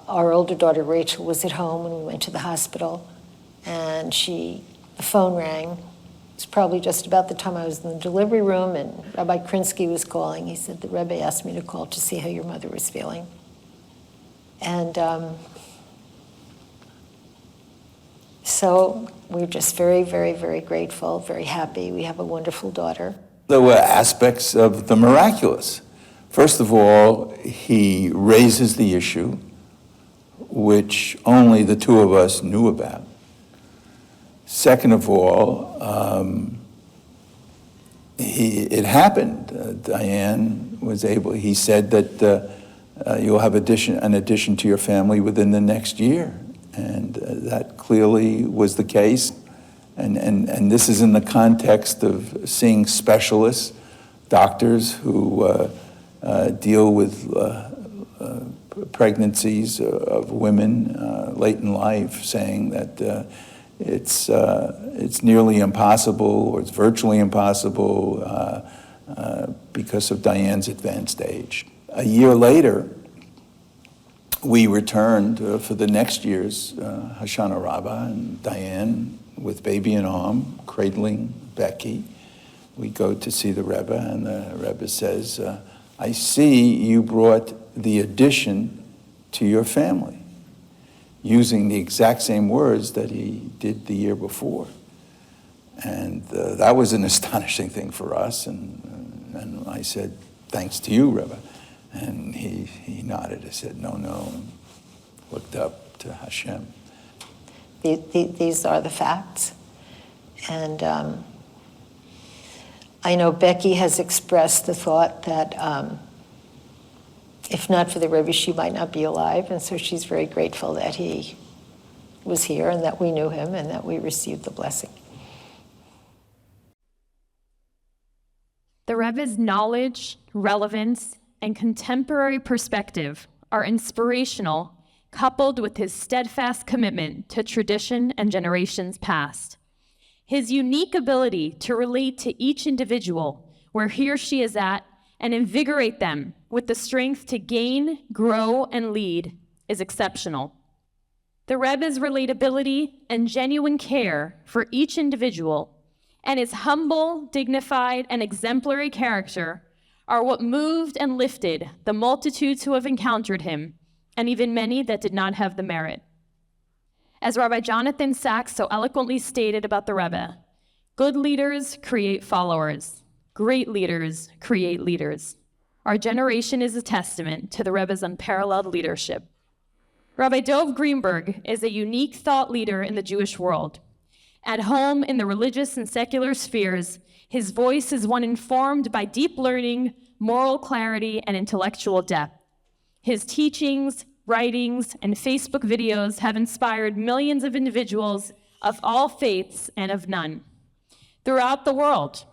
Our older daughter, Rachel, was at home when we went to the hospital, and the phone rang. It was probably just about the time I was in the delivery room, and Rabbi Krinsky was calling. He said, "The Rebbe asked me to call to see how your mother was feeling." And so we're just very, very, very grateful, very happy. We have a wonderful daughter. There were aspects of the miraculous. First of all, he raises the issue, which only the two of us knew about. Second of all, it happened. Diane was able, he said that you'll have an addition to your family within the next year. And that clearly was the case. And this is in the context of seeing specialists, doctors who deal with pregnancies of women late in life, saying that it's nearly impossible, or it's virtually impossible because of Diane's advanced age. A year later, we returned for the next year's Hoshana Rabbah, and Diane, with baby in arm, cradling Becky, we go to see the Rebbe, and the Rebbe says, "I see you brought the addition to your family." using the exact same words that he did the year before. And that was an astonishing thing for us. And I said, thanks to you, Rebbe. And he nodded. I said, no, and looked up to Hashem. These are the facts. And I know Becky has expressed the thought that if not for the Rebbe, she might not be alive. And so she's very grateful that he was here and that we knew him and that we received the blessing. The Rebbe's knowledge, relevance, and contemporary perspective are inspirational, coupled with his steadfast commitment to tradition and generations past. His unique ability to relate to each individual where he or she is at and invigorate them with the strength to gain, grow, and lead is exceptional. The Rebbe's relatability and genuine care for each individual and his humble, dignified, and exemplary character are what moved and lifted the multitudes who have encountered him, and even many that did not have the merit. As Rabbi Jonathan Sachs so eloquently stated about the Rebbe, good leaders create followers. Great leaders create leaders. Our generation is a testament to the Rebbe's unparalleled leadership. Rabbi Dov Greenberg is a unique thought leader in the Jewish world. At home in the religious and secular spheres, his voice is one informed by deep learning, moral clarity, and intellectual depth. His teachings, writings, and Facebook videos have inspired millions of individuals of all faiths and of none. Throughout the world,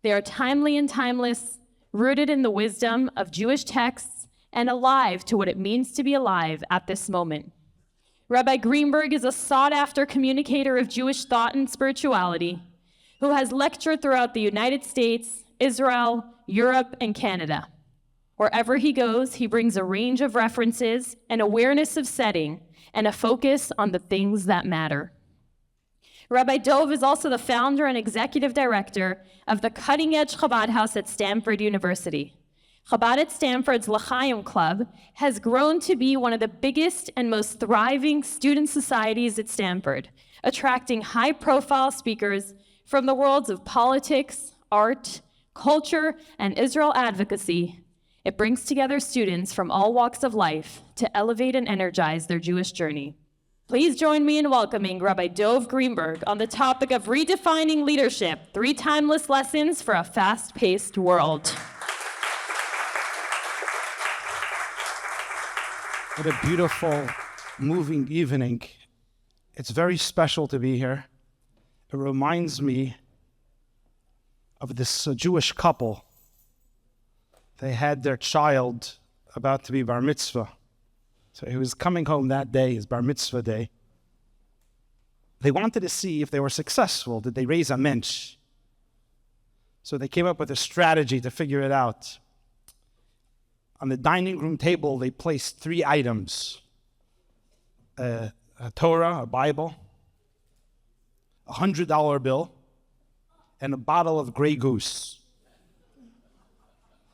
they are timely and timeless, rooted in the wisdom of Jewish texts, and alive to what it means to be alive at this moment. Rabbi Greenberg is a sought-after communicator of Jewish thought and spirituality who has lectured throughout the United States, Israel, Europe, and Canada. Wherever he goes, he brings a range of references, an awareness of setting, and a focus on the things that matter. Rabbi Dov is also the founder and executive director of the cutting-edge Chabad House at Stanford University. Chabad at Stanford's L'Chaim Club has grown to be one of the biggest and most thriving student societies at Stanford, attracting high-profile speakers from the worlds of politics, art, culture, and Israel advocacy. It brings together students from all walks of life to elevate and energize their Jewish journey. Please join me in welcoming Rabbi Dov Greenberg on the topic of redefining leadership, 3 timeless lessons for a fast-paced world. What a beautiful, moving evening. It's very special to be here. It reminds me of this Jewish couple. They had their child about to be bar mitzvah. So he was coming home that day, his bar mitzvah day. They wanted to see if they were successful. Did they raise a mensch? So they came up with a strategy to figure it out. On the dining room table, they placed 3 items. A Torah, a Bible, a $100 bill, and a bottle of Grey Goose.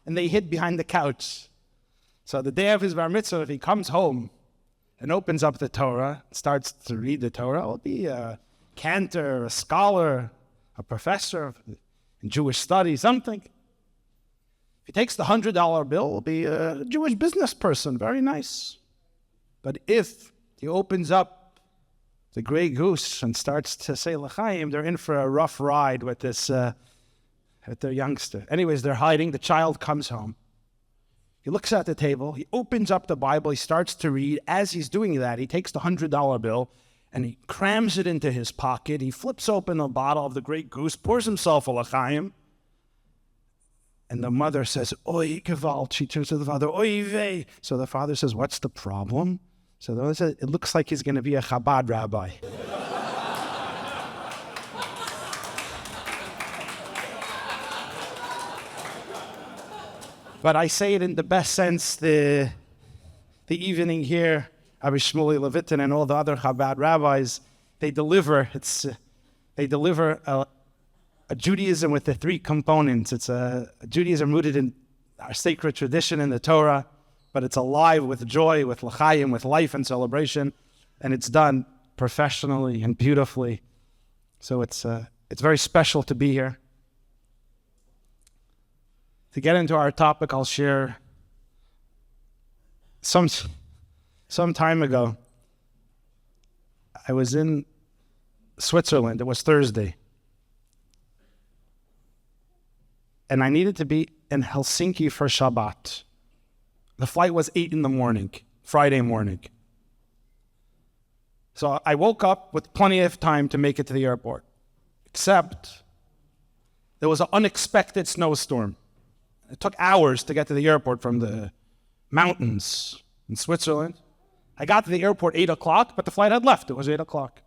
And they hid behind the couch. So the day of his bar mitzvah, if he comes home and opens up the Torah, starts to read the Torah, it'll be a cantor, a scholar, a professor in Jewish studies, something. If he takes the $100 bill, it'll be a Jewish business person, very nice. But if he opens up the Grey Goose and starts to say L'Chaim, they're in for a rough ride with this, with their youngster. Anyways, they're hiding. The child comes home. He looks at the table. He opens up the Bible. He starts to read. As he's doing that, he takes the $100 bill and he crams it into his pocket. He flips open a bottle of the Grey Goose, pours himself a L'Chaim. And the mother says, Oy gewalt. She turns to the father, Oy vey. So the father says, what's the problem? So the mother says, it looks like he's going to be a Chabad rabbi. But I say it in the best sense, the evening here, Rabbi Shmuley Levitin and all the other Chabad rabbis, they deliver a Judaism with the 3 components. It's a Judaism rooted in our sacred tradition in the Torah, but it's alive with joy, with l'chaim, with life and celebration. and it's done professionally and beautifully. So it's very special to be here. To get into our topic, I'll share some time ago, I was in Switzerland. It was Thursday. And I needed to be in Helsinki for Shabbat. The flight was 8 in the morning, Friday morning. So I woke up with plenty of time to make it to the airport, except there was an unexpected snowstorm. It took hours to get to the airport from the mountains in Switzerland. I got to the airport 8 o'clock, but the flight had left. It was 8 o'clock.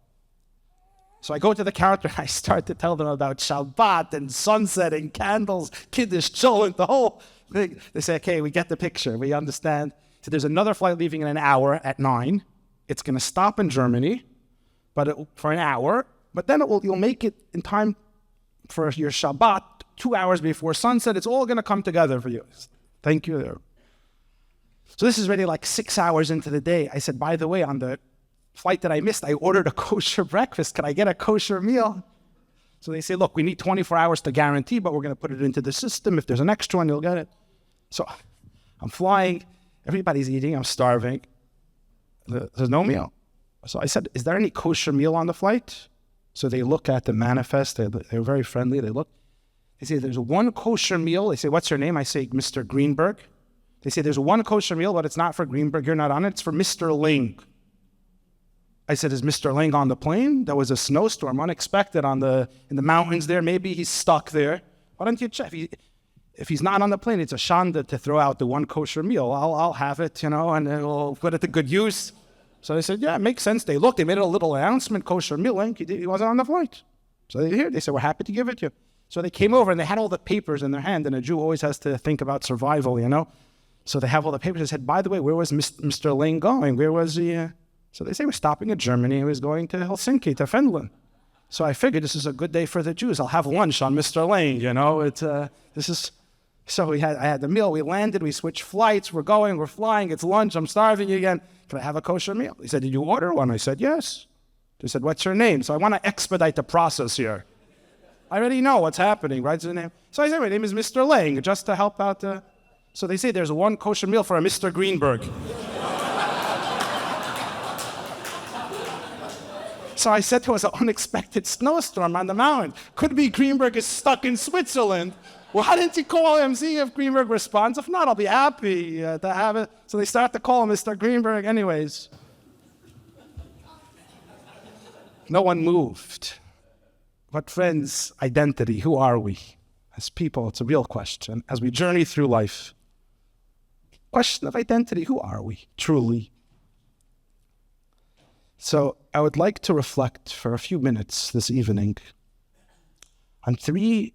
So I go to the counter and I start to tell them about Shabbat and sunset and candles, Kiddush, Cholent, the whole thing. They say, okay, we get the picture. We understand. So there's another flight leaving in an hour at 9. It's going to stop in Germany for an hour, but then you'll make it in time for your Shabbat 2 hours before sunset. It's all going to come together for you. Thank you. So this is already like 6 hours into the day. I said, by the way, on the flight that I missed, I ordered a kosher breakfast. Can I get a kosher meal? So they say, look, we need 24 hours to guarantee, but we're going to put it into the system. If there's an extra one, you'll get it. So I'm flying. Everybody's eating. I'm starving. There's no meal. So I said, is there any kosher meal on the flight? So they look at the manifest. They're very friendly. They look. They say, there's one kosher meal. They say, what's your name? I say, Mr. Greenberg. They say, there's one kosher meal, but it's not for Greenberg. You're not on it. It's for Mr. Ling. I said, is Mr. Ling on the plane? There was a snowstorm, unexpected in the mountains there. Maybe he's stuck there. Why don't you check? If he's not on the plane, it's a shanda to throw out the one kosher meal. I'll have it, and we'll put it to good use. So they said, yeah, it makes sense. They looked, they made a little announcement, kosher meal. He wasn't on the flight. So they said, we're happy to give it to you. So they came over and they had all the papers in their hand, and a Jew always has to think about survival, So they have all the papers. They said, by the way, where was Mr. Ling going? Where was he? So they say, we're stopping in Germany. He was going to Helsinki, to Finland. So I figured this is a good day for the Jews. I'll have lunch on Mr. Ling, So I had the meal. We landed. We switched flights. We're going. We're flying. It's lunch. I'm starving again. Can I have a kosher meal? He said, did you order one? I said, yes. They said, what's your name? So I want to expedite the process here. I already know what's happening, right? So I said, my name is Mr. Ling, just to help out. So they say there's one kosher meal for a Mr. Greenberg. So I said there was an unexpected snowstorm on the mountain. Could be Greenberg is stuck in Switzerland. Why didn't you call him, see if Greenberg responds? If not, I'll be happy to have it. So they start to call him Mr. Greenberg anyways. No one moved. But friends, identity, who are we? As people, it's a real question. As we journey through life, question of identity, who are we truly? So I would like to reflect for a few minutes this evening on 3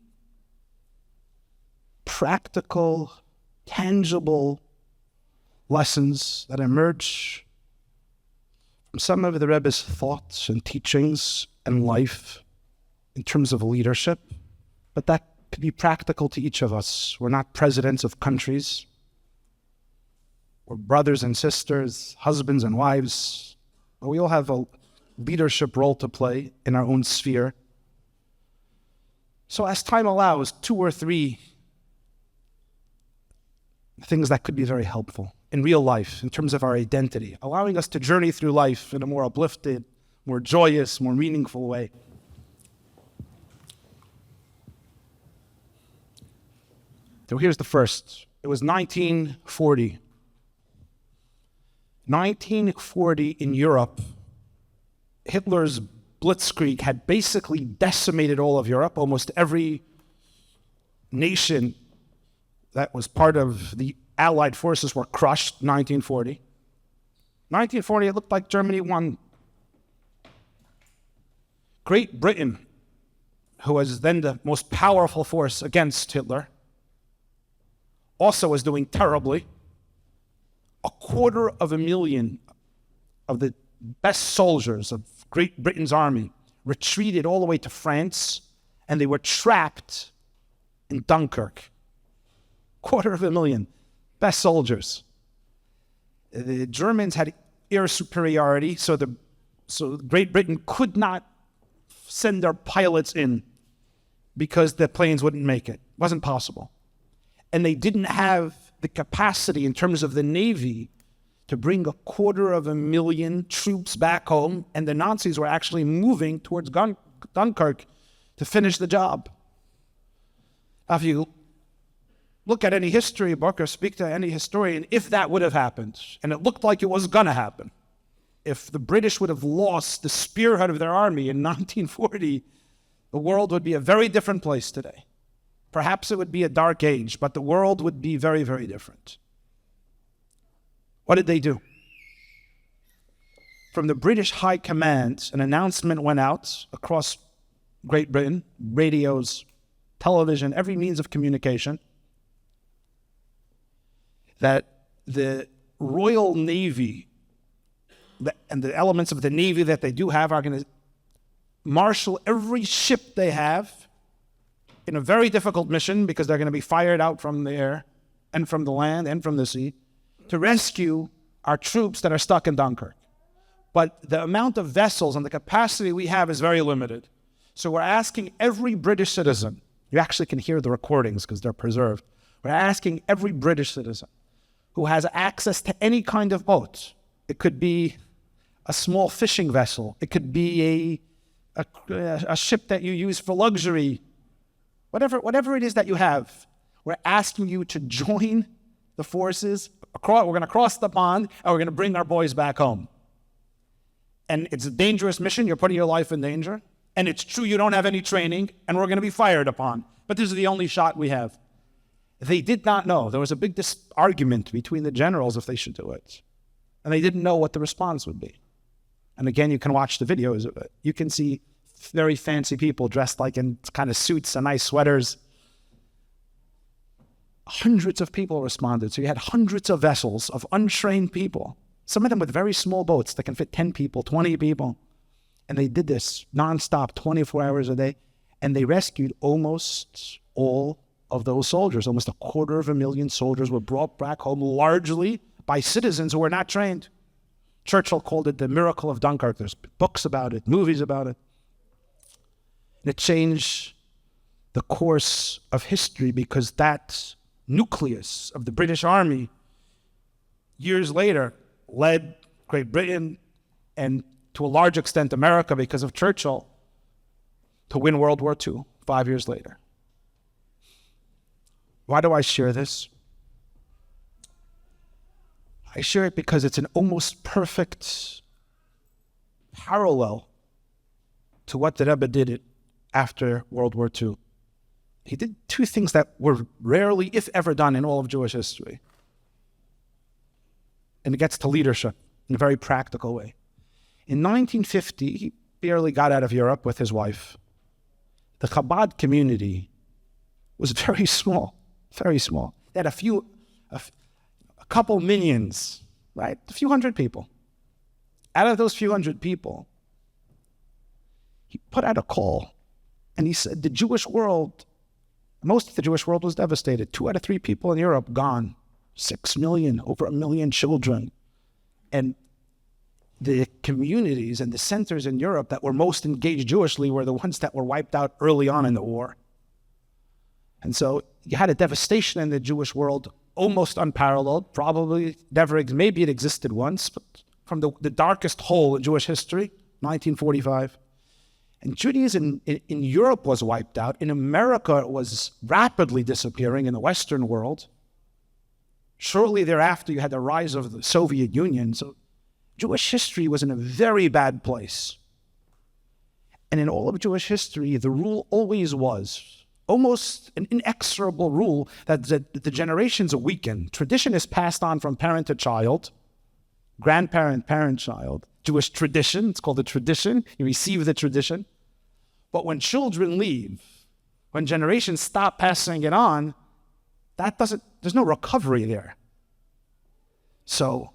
practical, tangible lessons that emerge from some of the Rebbe's thoughts and teachings and life in terms of leadership, but that could be practical to each of us. We're not presidents of countries. We're brothers and sisters, husbands and wives. But we all have a leadership role to play in our own sphere. So as time allows, 2 or 3 things that could be very helpful in real life in terms of our identity, allowing us to journey through life in a more uplifted, more joyous, more meaningful way. So here's the first. It was 1940. 1940 in Europe, Hitler's blitzkrieg had basically decimated all of Europe. Almost every nation that was part of the Allied forces were crushed in 1940. 1940, it looked like Germany won. Great Britain, who was then the most powerful force against Hitler, also was doing terribly. 250,000 of the best soldiers of Great Britain's army retreated all the way to France, and they were trapped in Dunkirk. 250,000 best soldiers. The Germans had air superiority, so the So Great Britain could not send their pilots in because the planes wouldn't make it. It wasn't possible. And they didn't have the capacity in terms of the Navy to bring 250,000 troops back home, and the Nazis were actually moving towards Dunkirk to finish the job. Now, if you look at any history book or speak to any historian, if that would have happened, and it looked like it was going to happen, if the British would have lost the spearhead of their army in 1940, the world would be a very different place today. Perhaps it would be a dark age, but the world would be very, very different. What did they do? From the British High Command, an announcement went out across Great Britain, radios, television, every means of communication, that the Royal Navy and the elements of the Navy that they do have are going to marshal every ship they have in a very difficult mission, because they're going to be fired out from the air and from the land and from the sea, to rescue our troops that are stuck in Dunkirk. But the amount of vessels and the capacity we have is very limited. So we're asking every British citizen, you actually can hear the recordings because they're preserved, we're asking every British citizen who has access to any kind of boat, it could be a small fishing vessel, it could be a ship that you use for luxury, whatever it is that you have, we're asking you to join the forces. We're going to cross the pond, and we're going to bring our boys back home. And it's a dangerous mission. You're putting your life in danger. And it's true you don't have any training, and we're going to be fired upon. But this is the only shot we have. They did not know. There was a big argument between the generals if they should do it. And they didn't know what the response would be. And again, you can watch the videos of it. You can see very fancy people dressed like in kind of suits and nice sweaters. Hundreds of people responded. So you had hundreds of vessels of untrained people, some of them with very small boats that can fit 10 people, 20 people. And they did this nonstop, 24 hours a day. And they rescued almost all of those soldiers. Almost 250,000 soldiers were brought back home, largely by citizens who were not trained. Churchill called it the miracle of Dunkirk. There's books about it, movies about it. And it changed the course of history, because that nucleus of the British Army, years later, led Great Britain and to a large extent America, because of Churchill, to win World War II 5 years later. Why do I share this? I share it because it's an almost perfect parallel to what the Rebbe did after World War II. He did two things that were rarely, if ever, done in all of Jewish history. And it gets to leadership in a very practical way. In 1950, he barely got out of Europe with his wife. The Chabad community was very small, very small. They had a couple minions, right? A few hundred people. Out of those few hundred people, he put out a call, and he said the Jewish world, most of the Jewish world was devastated. 2 out of 3 people in Europe gone. 6 million, over 1 million children. And the communities and the centers in Europe that were most engaged Jewishly were the ones that were wiped out early on in the war. And so you had a devastation in the Jewish world almost unparalleled, probably never, maybe it existed once, but from the darkest hole in Jewish history, 1945. And Judaism in Europe was wiped out. In America, it was rapidly disappearing in the Western world. Shortly thereafter, you had the rise of the Soviet Union. So Jewish history was in a very bad place. And in all of Jewish history, the rule always was, almost an inexorable rule, that the generations weaken. Tradition is passed on from parent to child, grandparent, parent, child. Jewish tradition, it's called a tradition. You receive the tradition. But when children leave, when generations stop passing it on, there's no recovery there. So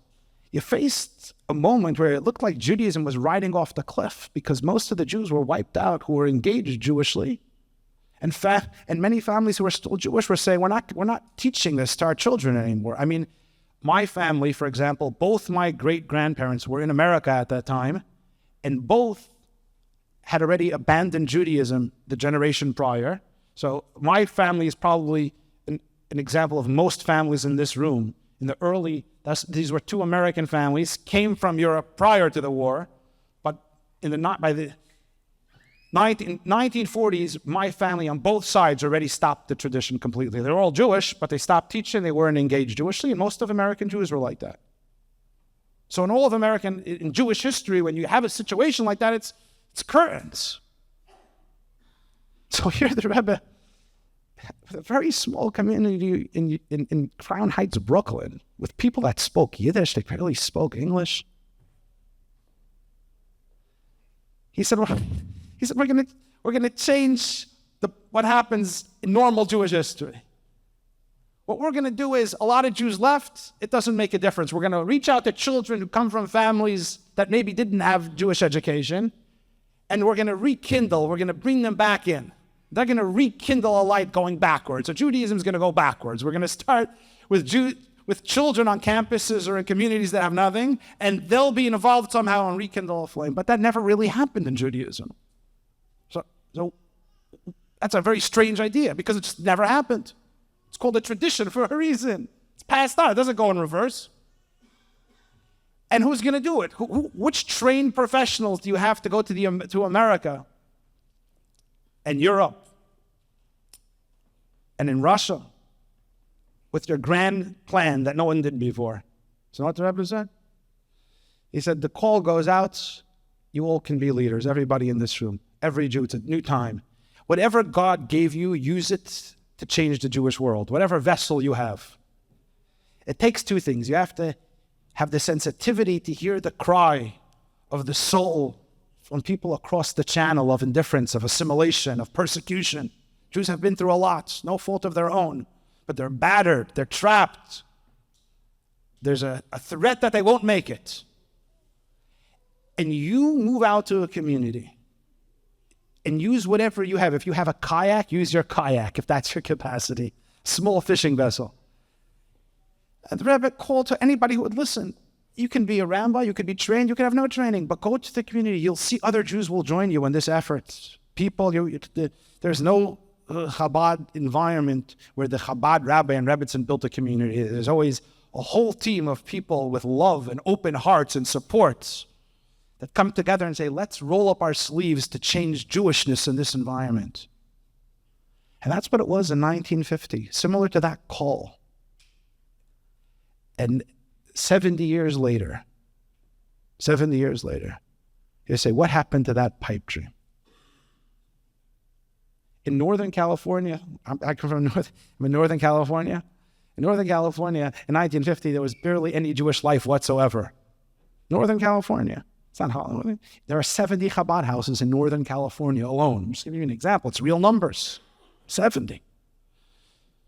you faced a moment where it looked like Judaism was riding off the cliff, because most of the Jews were wiped out who were engaged Jewishly. And many families who are still Jewish were saying, we're not teaching this to our children anymore. I mean, my family, for example, both my great-grandparents were in America at that time, and both had already abandoned Judaism the generation prior. So my family is probably an example of most families in this room. In the early, these were two American families, came from Europe prior to the war, but by the 1940s, my family on both sides already stopped the tradition completely. They're all Jewish, but they stopped teaching. They weren't engaged Jewishly, and most of American Jews were like that. So in all of in Jewish history, when you have a situation like that, it's curtains. So here the Rebbe, with a very small community in Crown Heights, Brooklyn, with people that spoke Yiddish, they barely spoke English. He said, we're gonna change what happens in normal Jewish history. What we're gonna do is, a lot of Jews left, it doesn't make a difference. We're gonna reach out to children who come from families that maybe didn't have Jewish education, and we're gonna rekindle, we're gonna bring them back in. They're gonna rekindle a light going backwards. So Judaism is gonna go backwards. We're gonna start with children on campuses or in communities that have nothing, and they'll be involved somehow and rekindle a flame. But that never really happened in Judaism. So that's a very strange idea, because it just never happened. It's called a tradition for a reason. It's passed on. It doesn't go in reverse. And who's going to do it? Which trained professionals do you have to go to America and Europe and in Russia with your grand plan that no one did before? So what the Rebbe said? He said, the call goes out. You all can be leaders, everybody in this room, every Jew. It's a new time. Whatever God gave you, use it to change the Jewish world, whatever vessel you have. It takes two things. You have to have the sensitivity to hear the cry of the soul from people across the channel of indifference, of assimilation, of persecution. Jews have been through a lot, no fault of their own, but they're battered, they're trapped. There's a threat that they won't make it. And you move out to a community and use whatever you have. If you have a kayak, use your kayak, if that's your capacity. Small fishing vessel. And the Rebbe called to anybody who would listen. You can be a rabbi, you could be trained, you could have no training, but go to the community. You'll see other Jews will join you in this effort. People, there's no Chabad environment where the Chabad rabbi and Rebbitzin built a community. There's always a whole team of people with love and open hearts and support that come together and say, let's roll up our sleeves to change Jewishness in this environment. And that's what it was in 1950, similar to that call. And 70 years later, you say, what happened to that pipe dream? In Northern California, I come from Northern California. In Northern California, in 1950, there was barely any Jewish life whatsoever. Northern California. It's not Hollywood. There are 70 Chabad houses in Northern California alone. I'm just giving you an example. It's real numbers. 70.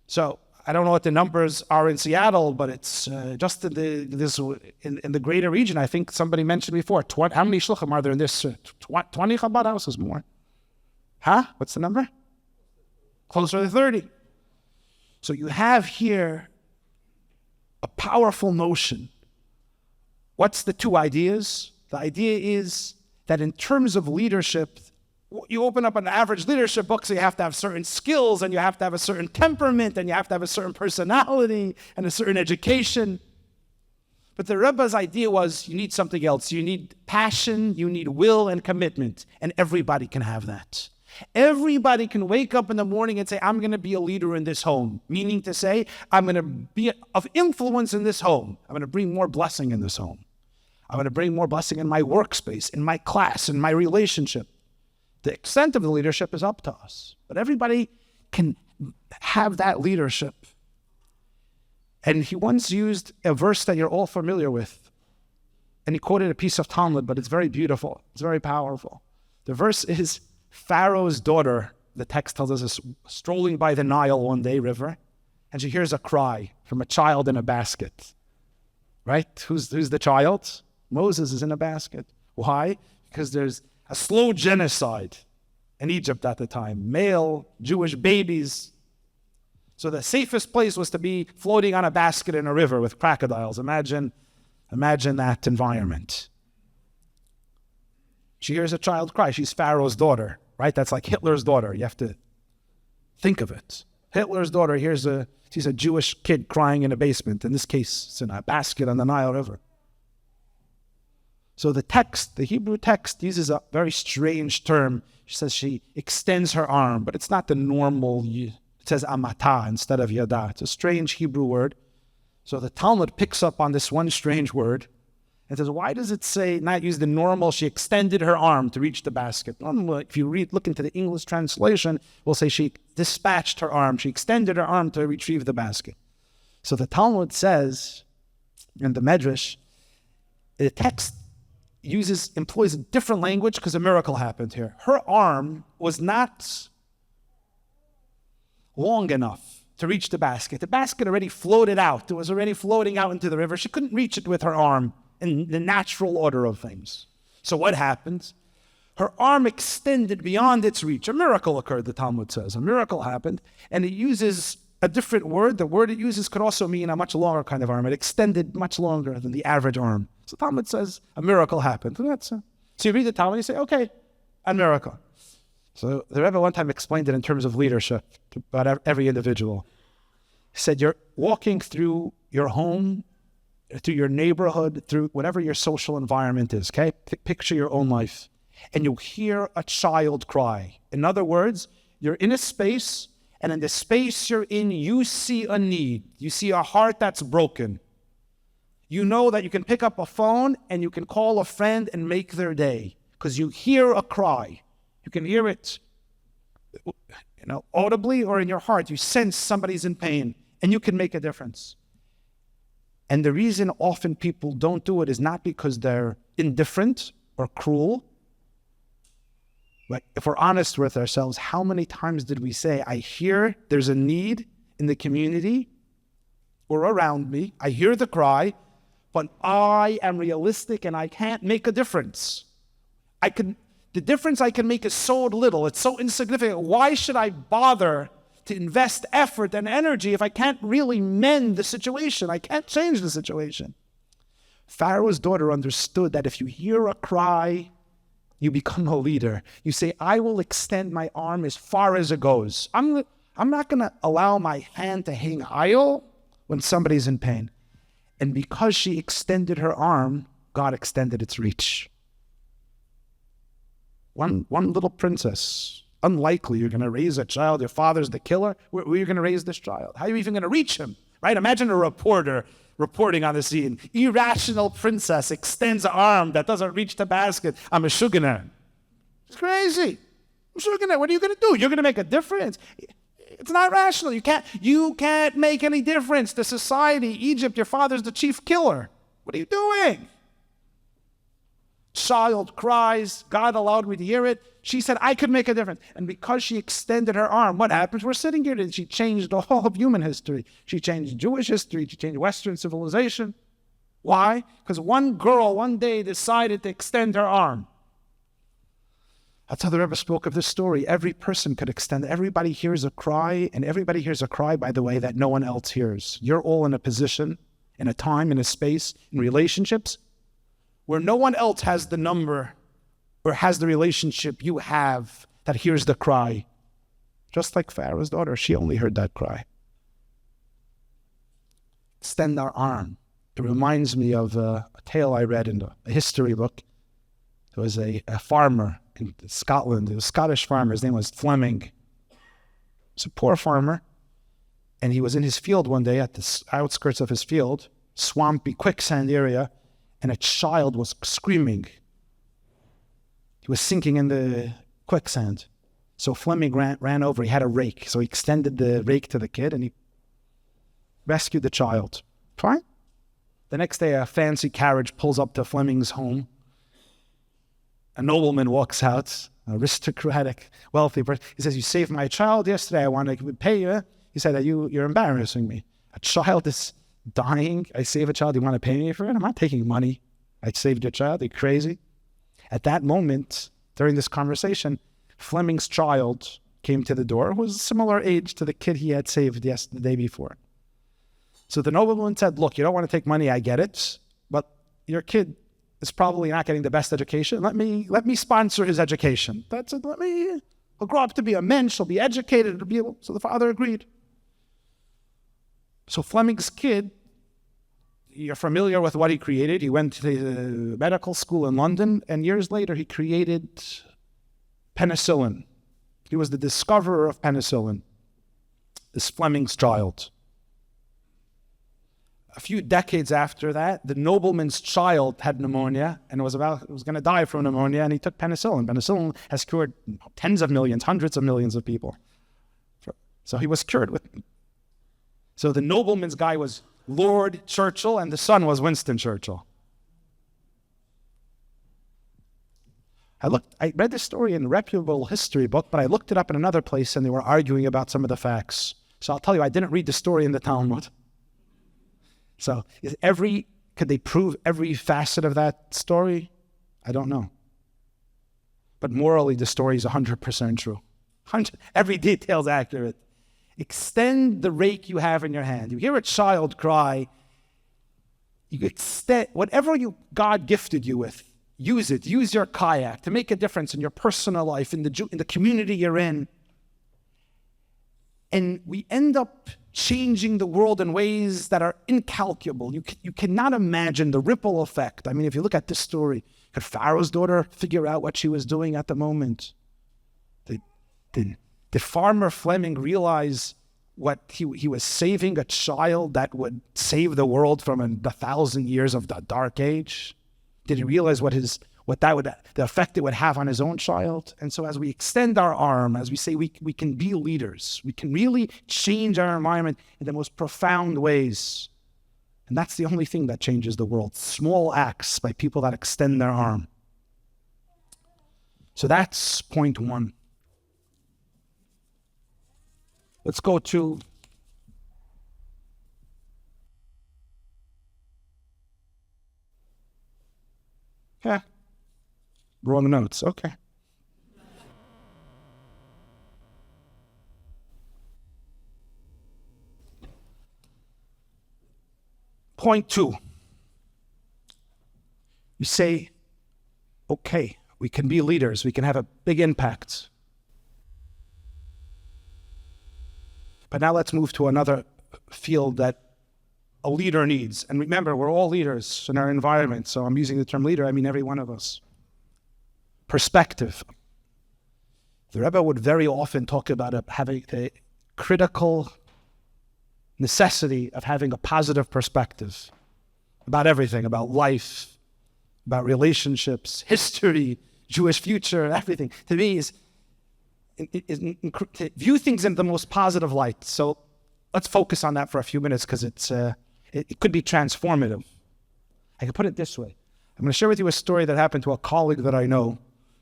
So I don't know what the numbers are in Seattle, but it's just in the greater region. I think somebody mentioned before. How many shluchim are there in this? 20 Chabad houses more. Huh? What's the number? Closer to 30. So you have here a powerful notion. What's the two ideas? The idea is that in terms of leadership, you open up an average leadership book, so you have to have certain skills, and you have to have a certain temperament, and you have to have a certain personality, and a certain education. But the Rebbe's idea was you need something else. You need passion, you need will and commitment, and everybody can have that. Everybody can wake up in the morning and say, I'm going to be a leader in this home, meaning to say, I'm going to be of influence in this home. I'm going to bring more blessing in this home. I'm going to bring more blessing in my workspace, in my class, in my relationship. The extent of the leadership is up to us, but everybody can have that leadership. And he once used a verse that you're all familiar with, and he quoted a piece of Talmud, but it's very beautiful. It's very powerful. The verse is, Pharaoh's daughter, the text tells us, is strolling by the Nile one day, river, and she hears a cry from a child in a basket. Right? Who's the child? Moses is in a basket. Why? Because there's a slow genocide in Egypt at the time. Male Jewish babies. So the safest place was to be floating on a basket in a river with crocodiles. Imagine that environment. She hears a child cry. She's Pharaoh's daughter, right? That's like Hitler's daughter. You have to think of it. Hitler's daughter sees a Jewish kid crying in a basement. In this case, it's in a basket on the Nile River. So the Hebrew text uses a very strange term. She says she extends her arm, but it's not the normal, it says amata instead of yada. It's a strange Hebrew word. So the Talmud picks up on this one strange word and says, why does it say, not use the normal, she extended her arm to reach the basket? If you look into the English translation, we'll say she dispatched her arm, she extended her arm to retrieve the basket. So the Talmud says, in the Medrash, the text employs a different language because a miracle happened here. Her arm was not long enough to reach the basket. The basket already floated out. It was already floating out into the river. She couldn't reach it with her arm in the natural order of things. So what happened? Her arm extended beyond its reach. A miracle occurred, the Talmud says. A miracle happened, and it uses a different word. The word it uses could also mean a much longer kind of arm. It extended much longer than the average arm. So Talmud says a miracle happened. So you read the Talmud, you say, okay, a miracle. So the Rebbe one time explained it in terms of leadership to about every individual. He said, you're walking through your home, through your neighborhood, through whatever your social environment is, okay? Picture your own life. And you hear a child cry. In other words, you're in a space, and in the space you're in, you see a need. You see a heart that's broken. You know that you can pick up a phone and you can call a friend and make their day because you hear a cry. You can hear it, audibly or in your heart. You sense somebody's in pain and you can make a difference. And the reason often people don't do it is not because they're indifferent or cruel. But if we're honest with ourselves, how many times did we say, I hear there's a need in the community or around me. I hear the cry, but I am realistic and I can't make a difference. The difference I can make is so little. It's so insignificant. Why should I bother to invest effort and energy if I can't really mend the situation? I can't change the situation. Pharaoh's daughter understood that if you hear a cry, you become a leader. You say, I will extend my arm as far as it goes. I'm not going to allow my hand to hang idle when somebody's in pain. And because she extended her arm, God extended its reach. One little princess. Unlikely you're going to raise a child. Your father's the killer. Where are you going to raise this child? How are you even going to reach him? Right? Imagine a reporter reporting on the scene. Irrational princess extends an arm that doesn't reach the basket. I'm a shuganer. It's crazy. I'm shuganer. What are you going to do? You're going to make a difference. It's not rational. You can't make any difference to society. Egypt, your father's the chief killer. What are you doing? Child cries. God allowed me to hear it. She said, I could make a difference. And because she extended her arm, what happens? We're sitting here and she changed all of human history. She changed Jewish history. She changed Western civilization. Why? Because one girl one day decided to extend her arm. That's how the Rebbe spoke of this story. Every person could extend. Everybody hears a cry, and everybody hears a cry, by the way, that no one else hears. You're all in a position, in a time, in a space, in relationships, where no one else has the number or has the relationship you have that hears the cry. Just like Pharaoh's daughter, she only heard that cry. Extend our arm. It reminds me of a tale I read in a history book. There was a farmer in Scotland. He was a Scottish farmer. His name was Fleming. He's a poor farmer. And he was in his field one day at the outskirts of his field, swampy, quicksand area, and a child was screaming. He was sinking in the quicksand. So Fleming ran over. He had a rake. So he extended the rake to the kid and he rescued the child. Fine. The next day, a fancy carriage pulls up to Fleming's home. A nobleman walks out, an aristocratic, wealthy person. He says, you saved my child yesterday. I want to pay you. He said, you're embarrassing me. A child is dying. I save a child. You want to pay me for it? I'm not taking money. I saved your child. Are you crazy? At that moment, during this conversation, Fleming's child came to the door, who was a similar age to the kid he had saved the day before. So the nobleman said, look, you don't want to take money. I get it. But your kid is probably not getting the best education. Let me sponsor his education. That's it. He'll grow up to be a mensch, he'll be educated, he'll be able. So the father agreed. So Fleming's kid, you're familiar with what he created. He went to the medical school in London, and years later he created penicillin. He was the discoverer of penicillin, this Fleming's child. A few decades after that, the nobleman's child had pneumonia and was going to die from pneumonia, and he took penicillin. Penicillin has cured tens of millions, hundreds of millions of people. So he was cured with. So the nobleman's guy was Lord Churchill, and the son was Winston Churchill. I read this story in a reputable history book, but I looked it up in another place, and they were arguing about some of the facts. So I'll tell you, I didn't read the story in the Talmud. So could they prove every facet of that story? I don't know. But morally, the story is 100% true. Every detail is accurate. Extend the rake you have in your hand. You hear a child cry, you extend whatever God gifted you with. Use it. Use your kayak to make a difference in your personal life, in the community you're in. And we end up changing the world in ways that are incalculable. You cannot imagine the ripple effect. I mean, if you look at this story, could Pharaoh's daughter figure out what she was doing at the moment? Did Farmer Fleming realize what he was saving a child that would save the world from 1,000 years of the Dark Age? Did he realize the effect it would have on his own child? And so as we extend our arm, as we say we can be leaders, we can really change our environment in the most profound ways. And that's the only thing that changes the world. Small acts by people that extend their arm. So that's point one. Let's go to wrong notes. Okay. Point two. You say, okay, we can be leaders. We can have a big impact. But now let's move to another field that a leader needs. And remember, we're all leaders in our environment. So I'm using the term leader, I mean every one of us. Perspective. The Rebbe would very often talk about having the critical necessity of having a positive perspective about everything, about life, about relationships, history, Jewish future, everything. To me, to view things in the most positive light. So let's focus on that for a few minutes because it could be transformative. I can put it this way. I'm going to share with you a story that happened to a colleague that I know,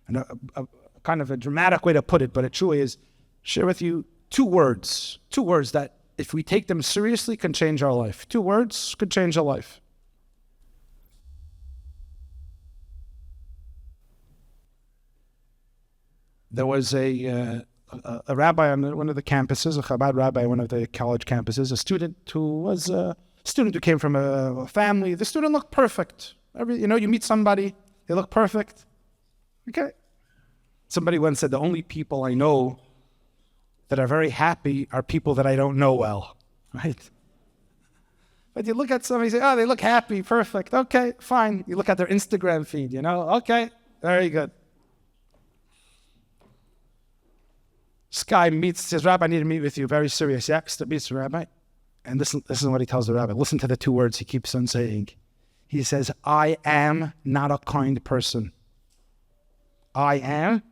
and a kind of a dramatic way to put it, but it truly is. Share with you two words that if we take them seriously can change our life. 2 words could change a life. There was a rabbi on one of the campuses, a Chabad rabbi on one of the college campuses, a student who came from a family. The student looked perfect. You meet somebody, they look perfect. Okay. Somebody once said, the only people I know that are very happy are people that I don't know well, right? But you look at somebody and say, oh, they look happy, perfect. Okay, fine. You look at their Instagram feed, okay, very good. This guy says, Rabbi, I need to meet with you, very serious. Yeah, meets the rabbi. And this is what he tells the rabbi. Listen to the 2 words he keeps on saying. He says, I am not a kind person. I am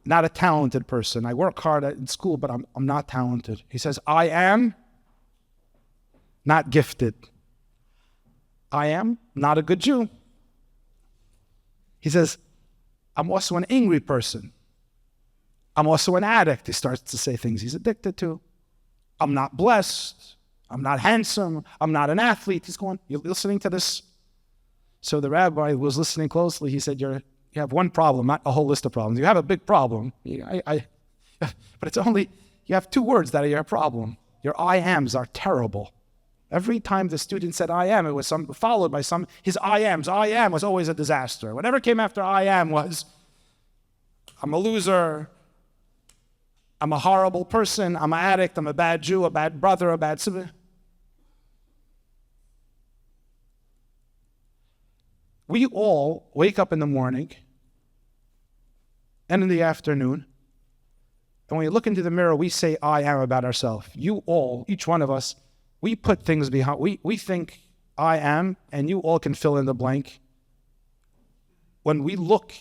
not a talented person. I work hard in school, but I'm not talented. He says, I am not gifted. I am not a good Jew. He says, I'm also an angry person. I'm also an addict. He starts to say things he's addicted to. I'm not blessed. I'm not handsome. I'm not an athlete. He's going, you're listening to this? So the rabbi was listening closely. He said, you have one problem, not a whole list of problems. You have a big problem. But it's only, you have 2 words that are your problem. Your I ams are terrible. Every time the student said I am, it was followed by his I ams. I am was always a disaster. Whatever came after I am was, I'm a loser, I'm a horrible person, I'm an addict, I'm a bad Jew, a bad brother, a bad sibling. We all wake up in the morning and in the afternoon, and when we look into the mirror, we say I am about ourselves. You all, each one of us, we put things behind, we think I am, and you all can fill in the blank. When we look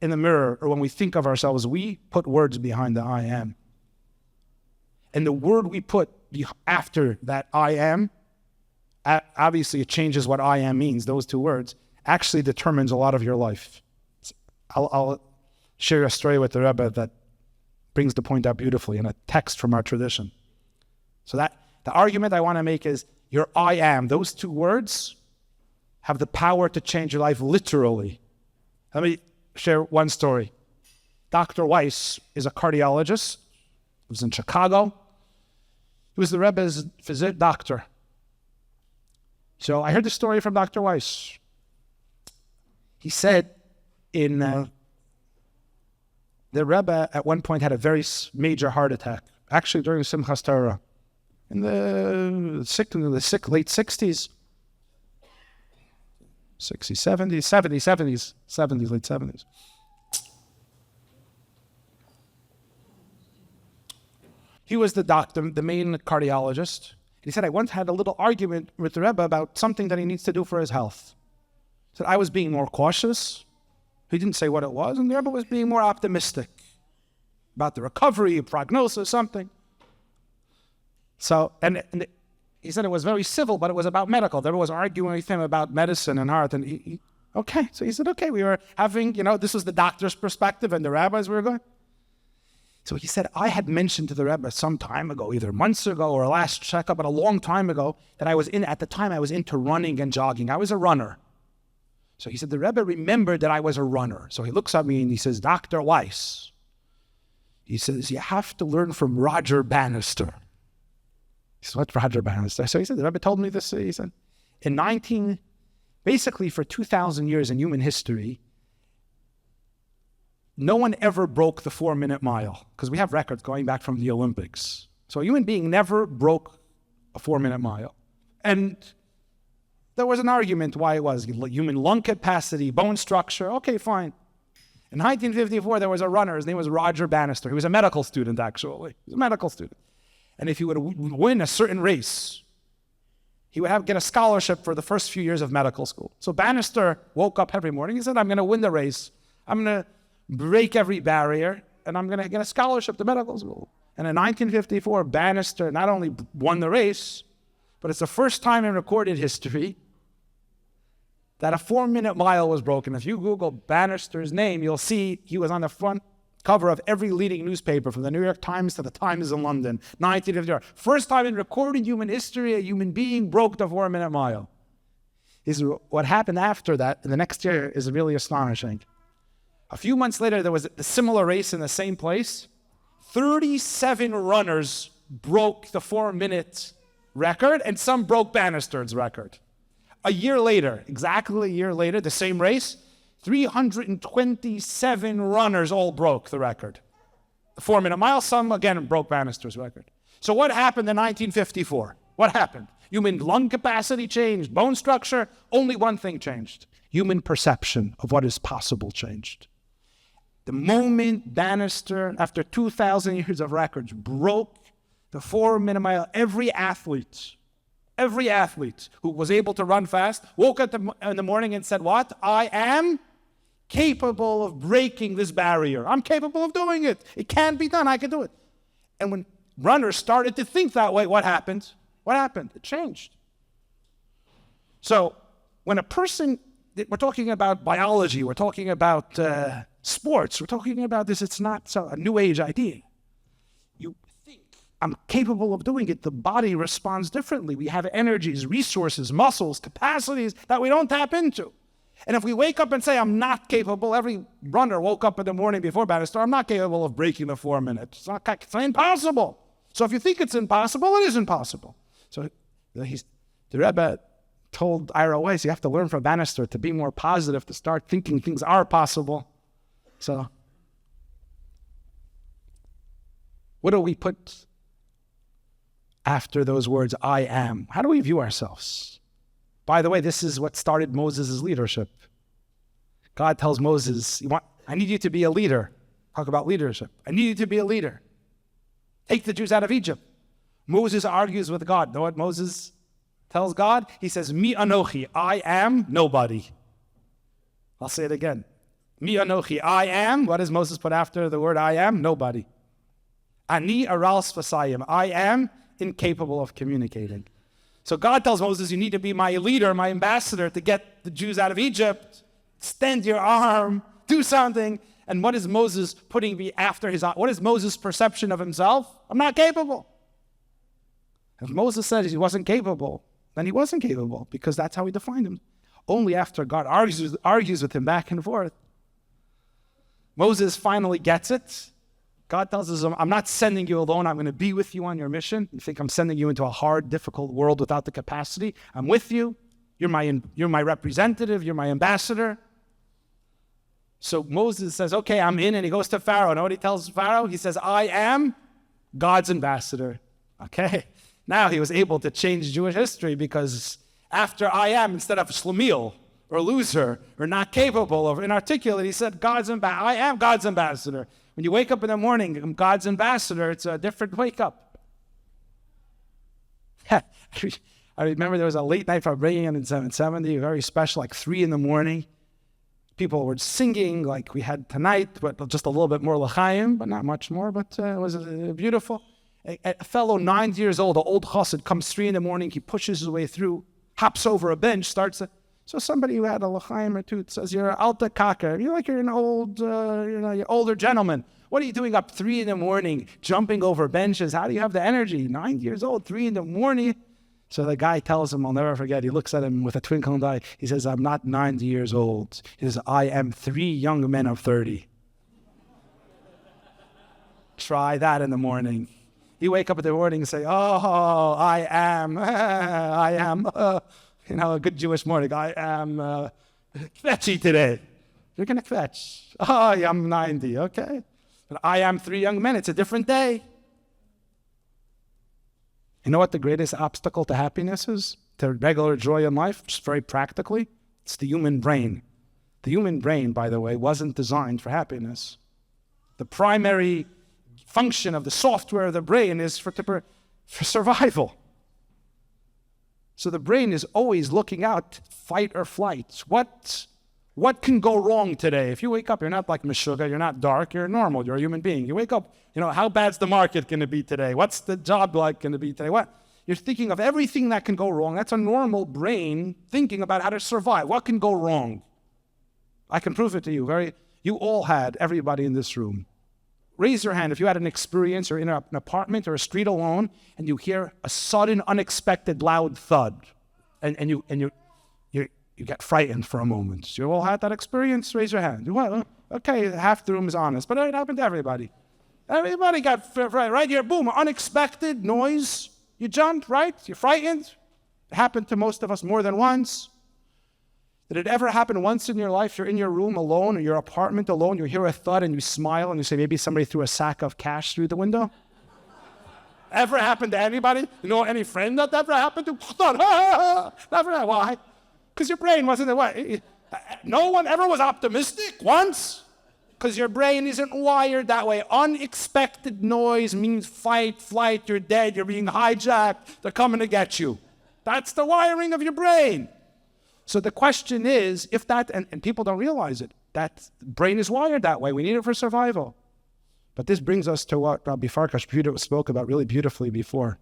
in the mirror, or when we think of ourselves, we put words behind the I am. And the word we put after that I am, obviously it changes what I am means. Those two words actually determines a lot of your life. I'll share a story with the Rebbe that brings the point out beautifully in a text from our tradition. So that the argument I want to make is your I am, those two words have the power to change your life literally. Let me share one story. Dr. Weiss is a cardiologist, lives in Chicago. He was the Rebbe's doctor. So I heard the story from Dr. Weiss. He said the Rebbe at one point had a very major heart attack, actually during Simchas Torah, in the late 60s, late 70s. He was the doctor, the main cardiologist. He said, I once had a little argument with the Rebbe about something that he needs to do for his health. He said, I was being more cautious. He didn't say what it was, and the Rebbe was being more optimistic about the recovery, prognosis, something. So, and he said it was very civil, but it was about medical. The Rebbe was arguing with him about medicine and heart, and okay. So he said, okay, we were having, this was the doctor's perspective, and the rabbis we were going. So he said, I had mentioned to the Rebbe some time ago, either months ago or last checkup, but a long time ago, that at the time I was into running and jogging. I was a runner. So he said, the Rebbe remembered that I was a runner. So he looks at me and he says, Dr. Weiss, he says, you have to learn from Roger Bannister. He said, what's Roger Bannister? So he said, the Rebbe told me this. He said, basically for 2,000 years in human history, no one ever broke the 4-minute mile, because we have records going back from the Olympics. So a human being never broke a 4-minute mile. And there was an argument why it was. Human lung capacity, bone structure, okay, fine. In 1954, there was a runner. His name was Roger Bannister. He was a medical student, actually. He was a medical student. And if he would win a certain race, he would get a scholarship for the first few years of medical school. So Bannister woke up every morning. He said, I'm going to win the race. I'm going to break every barrier, and I'm going to get a scholarship to medical school. And in 1954, Bannister not only won the race, but it's the first time in recorded history that a 4-minute mile was broken. If you Google Bannister's name, you'll see he was on the front cover of every leading newspaper, from the New York Times to the Times in London, 1954. First time in recorded human history, a human being broke the 4-minute mile. What happened after that, in the next year, is really astonishing. A few months later, there was a similar race in the same place. 37 runners broke the 4-minute record, and some broke Bannister's record. A year later, exactly a year later, the same race, 327 runners all broke the record. The 4-minute mile, some again broke Bannister's record. So what happened in 1954? What happened? Human lung capacity changed, bone structure, only one thing changed. Human perception of what is possible changed. The moment Bannister, after 2,000 years of records, broke the 4-minute mile, every athlete who was able to run fast woke up in the morning and said, what? I am capable of breaking this barrier. I'm capable of doing it. It can be done. I can do it. And when runners started to think that way, what happened? What happened? It changed. So when a person, we're talking about biology, we're talking about sports, we're talking about this, it's not a new age idea. You think, I'm capable of doing it. The body responds differently. We have energies, resources, muscles, capacities that we don't tap into. And if we wake up and say, I'm not capable, every runner woke up in the morning before Bannister, I'm not capable of breaking the 4 minutes. It's impossible. So if you think it's impossible, it is impossible. So The Rebbe told Ira Weiss, you have to learn from Bannister to be more positive, to start thinking things are possible. So, what do we put after those words, I am? How do we view ourselves? By the way, this is what started Moses' leadership. God tells Moses, I need you to be a leader. Talk about leadership. I need you to be a leader. Take the Jews out of Egypt. Moses argues with God. Know what Moses tells God? He says, Mi anochi, I am nobody. I'll say it again. Mi anochi, I am. What does Moses put after the word I am? Nobody. Ani aral sfasayim, I am incapable of communicating. So God tells Moses, you need to be my leader, my ambassador to get the Jews out of Egypt. Extend your arm, do something. And what is Moses putting after his, what is Moses' perception of himself? I'm not capable. If Moses said he wasn't capable, then he wasn't capable, because that's how he defined him. Only after God argues with him back and forth, Moses finally gets it. God tells us, I'm not sending you alone. I'm going to be with you on your mission. You think I'm sending you into a hard, difficult world without the capacity? I'm with you. You're my representative. You're my ambassador. So Moses says, okay, I'm in, and he goes to Pharaoh. Know what he tells Pharaoh? He says, I am God's ambassador. Okay. Now he was able to change Jewish history, because after I am, instead of Shlemiel or loser or not capable or inarticulate, he said, I am God's ambassador. When you wake up in the morning, I'm God's ambassador, it's a different wake up. I remember there was a late night Farbrengen in 770, very special, like 3 a.m. People were singing like we had tonight, but just a little bit more l'chaim, but not much more, but it was beautiful. A fellow 9 years old, an old chassid, comes 3 a.m, he pushes his way through, hops over a bench, so somebody who had a l'chaim or two says, you're an alta kaka, you're an old, you're older gentleman. What are you doing up 3 a.m, jumping over benches? How do you have the energy? 9 years old, 3 a.m. So the guy tells him, I'll never forget, he looks at him with a twinkle in the eye. He says, I'm not 90 years old. He says, I am 3 young men of 30. Try that in the morning. You wake up in the morning and say, oh, I am, a good Jewish morning. I am kvetchy today. You're going to kvetch. Oh, I'm 90, okay. But I am 3 young men. It's a different day. You know what the greatest obstacle to happiness is? To regular joy in life, just very practically? It's the human brain. The human brain, by the way, wasn't designed for happiness. The primary function of the software of the brain is for survival. So the brain is always looking out, fight or flight. What can go wrong today? If you wake up, you're not like Meshuggah, you're not dark, you're normal, you're a human being. You wake up, how bad's the market going to be today? What's the job like going to be today? What? You're thinking of everything that can go wrong. That's a normal brain thinking about how to survive. What can go wrong? I can prove it to you. You all had, everybody in this room. Raise your hand if you had an experience or in an apartment or a street alone and you hear a sudden, unexpected, loud thud, and you get frightened for a moment. You all had that experience? Raise your hand. Well, okay, half the room is honest, but it happened to everybody. Everybody got frightened. Right here, boom, unexpected noise. You jumped, right? You're frightened. It happened to most of us more than once. Did it ever happen once in your life? You're in your room alone or your apartment alone, you hear a thud and you smile and you say, maybe somebody threw a sack of cash through the window? Ever happened to anybody? Any friend that ever happened to? Never. Why? Because your brain wasn't the way. No one ever was optimistic once. Because your brain isn't wired that way. Unexpected noise means fight, flight, you're dead, you're being hijacked, they're coming to get you. That's the wiring of your brain. So the question is, if that, and people don't realize it, that brain is wired that way. We need it for survival. But this brings us to what Rabbi Farkash spoke about really beautifully before.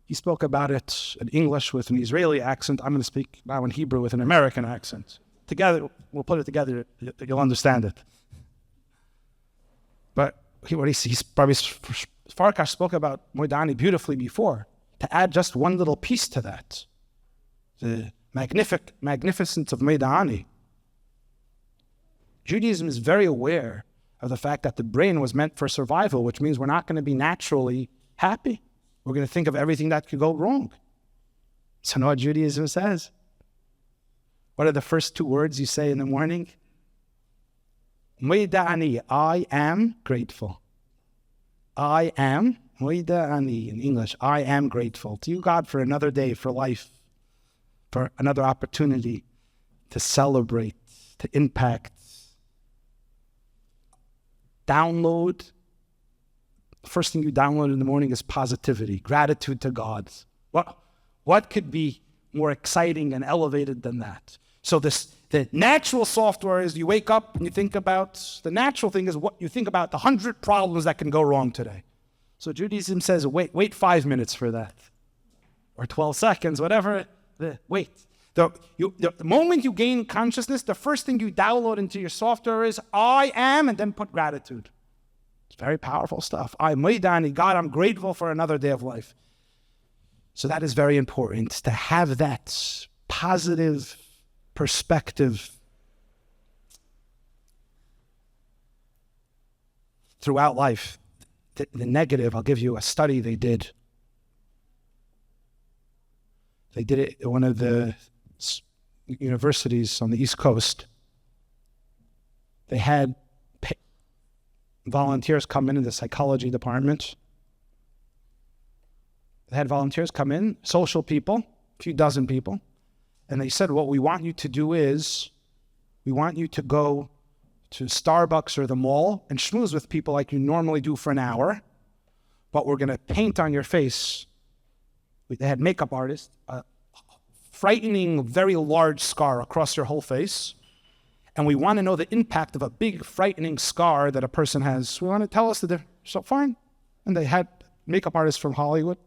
He spoke about it in English with an Israeli accent. I'm going to speak now in Hebrew with an American accent. Together, we'll put it together, you'll understand it. But Farkash spoke about Moedani beautifully before. To add just one little piece to that, the magnificence of Moedani. Judaism is very aware of the fact that the brain was meant for survival, which means we're not going to be naturally happy. We're going to think of everything that could go wrong. So know what Judaism says? What are the first two words you say in the morning? Moida'ani, I am grateful. I am, Moida'ani in English, I am grateful to you, God, for another day, for life, for another opportunity to celebrate, to impact. Download. The first thing you download in the morning is positivity, gratitude to God. What could be more exciting and elevated than that? So the natural software is you wake up and you think about, the natural thing is what you think about the 100 problems that can go wrong today. So Judaism says, wait 5 minutes for that. Or 12 seconds, whatever. Wait. The moment you gain consciousness, the first thing you download into your software is, I am, and then put gratitude. It's very powerful stuff. God, I'm grateful for another day of life. So that is very important, to have that positive perspective throughout life. The negative, I'll give you a study they did. They did it at one of the universities on the East Coast. They had volunteers come in the psychology department. They had volunteers come in, social people, a few dozen people, and they said, what we want you to do is, we want you to go to Starbucks or the mall and schmooze with people like you normally do for an hour, but we're going to paint on your face. They had makeup artists, a frightening, very large scar across your whole face, and we want to know the impact of a big, frightening scar that a person has. We want to tell us that they're so fine. And they had makeup artists from Hollywood.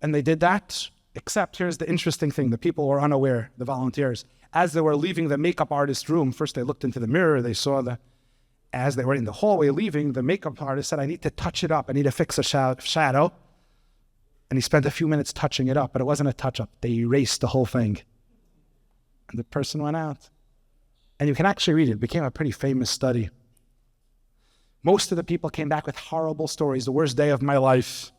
And they did that, except here's the interesting thing. The people were unaware, the volunteers. As they were leaving the makeup artist room, first they looked into the mirror, they saw as they were in the hallway leaving, the makeup artist said, I need to touch it up, I need to fix a shadow. And he spent a few minutes touching it up, but it wasn't a touch-up. They erased the whole thing. And the person went out. And you can actually read it. It became a pretty famous study. Most of the people came back with horrible stories. The worst day of my life.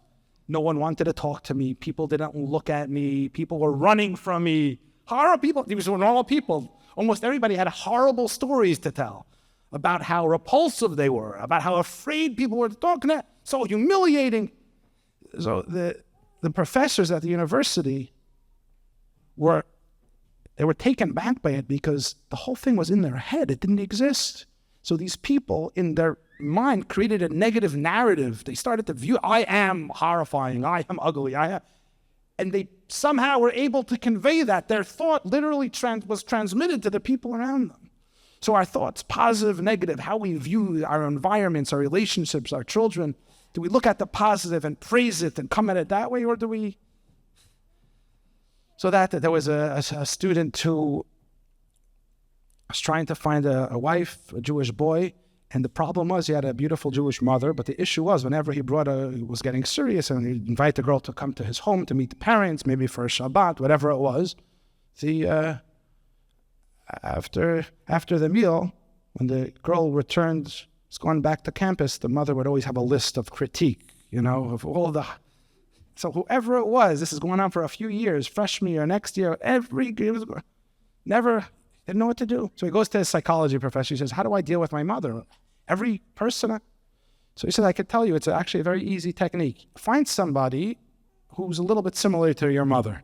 No one wanted to talk to me. People didn't look at me. People were running from me. Horrible people. These were normal people. Almost everybody had horrible stories to tell about how repulsive they were, about how afraid people were talking to them. So humiliating. So the professors at the university were taken back by it because the whole thing was in their head. It didn't exist. So these people in their mind created a negative narrative. They started to view, I am horrifying, I am ugly, and they somehow were able to convey that. Their thought literally was transmitted to the people around them. So our thoughts, positive, negative, how we view our environments, our relationships, our children, do we look at the positive and praise it and come at it that way, or do we? So that there was a student who was trying to find a wife, a Jewish boy, and the problem was he had a beautiful Jewish mother, but the issue was whenever he was getting serious and he'd invite the girl to come to his home to meet the parents, maybe for a Shabbat, whatever it was, after the meal, when the girl returned, was going back to campus, the mother would always have a list of critique, of all the... So whoever it was, this is going on for a few years, freshman year, next year, never didn't know what to do. So he goes to his psychology professor. He says, how do I deal with my mother? Every person. So he said, I could tell you, it's actually a very easy technique. Find somebody who's a little bit similar to your mother.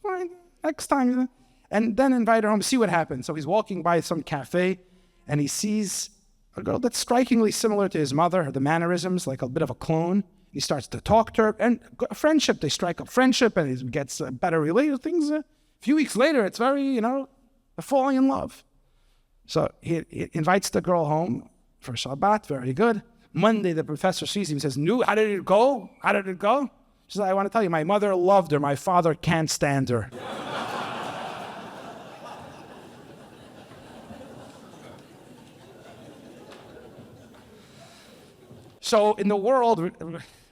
Fine, next time. And then invite her home, see what happens. So he's walking by some cafe, and he sees a girl that's strikingly similar to his mother, the mannerisms, like a bit of a clone. He starts to talk to her, and friendship, they strike up friendship, and he gets better related things. A few weeks later, it's very, they're falling in love. So he invites the girl home for Shabbat, very good. Monday, the professor sees him, says, how did it go? How did it go? She says, I want to tell you, my mother loved her, my father can't stand her. So in the world,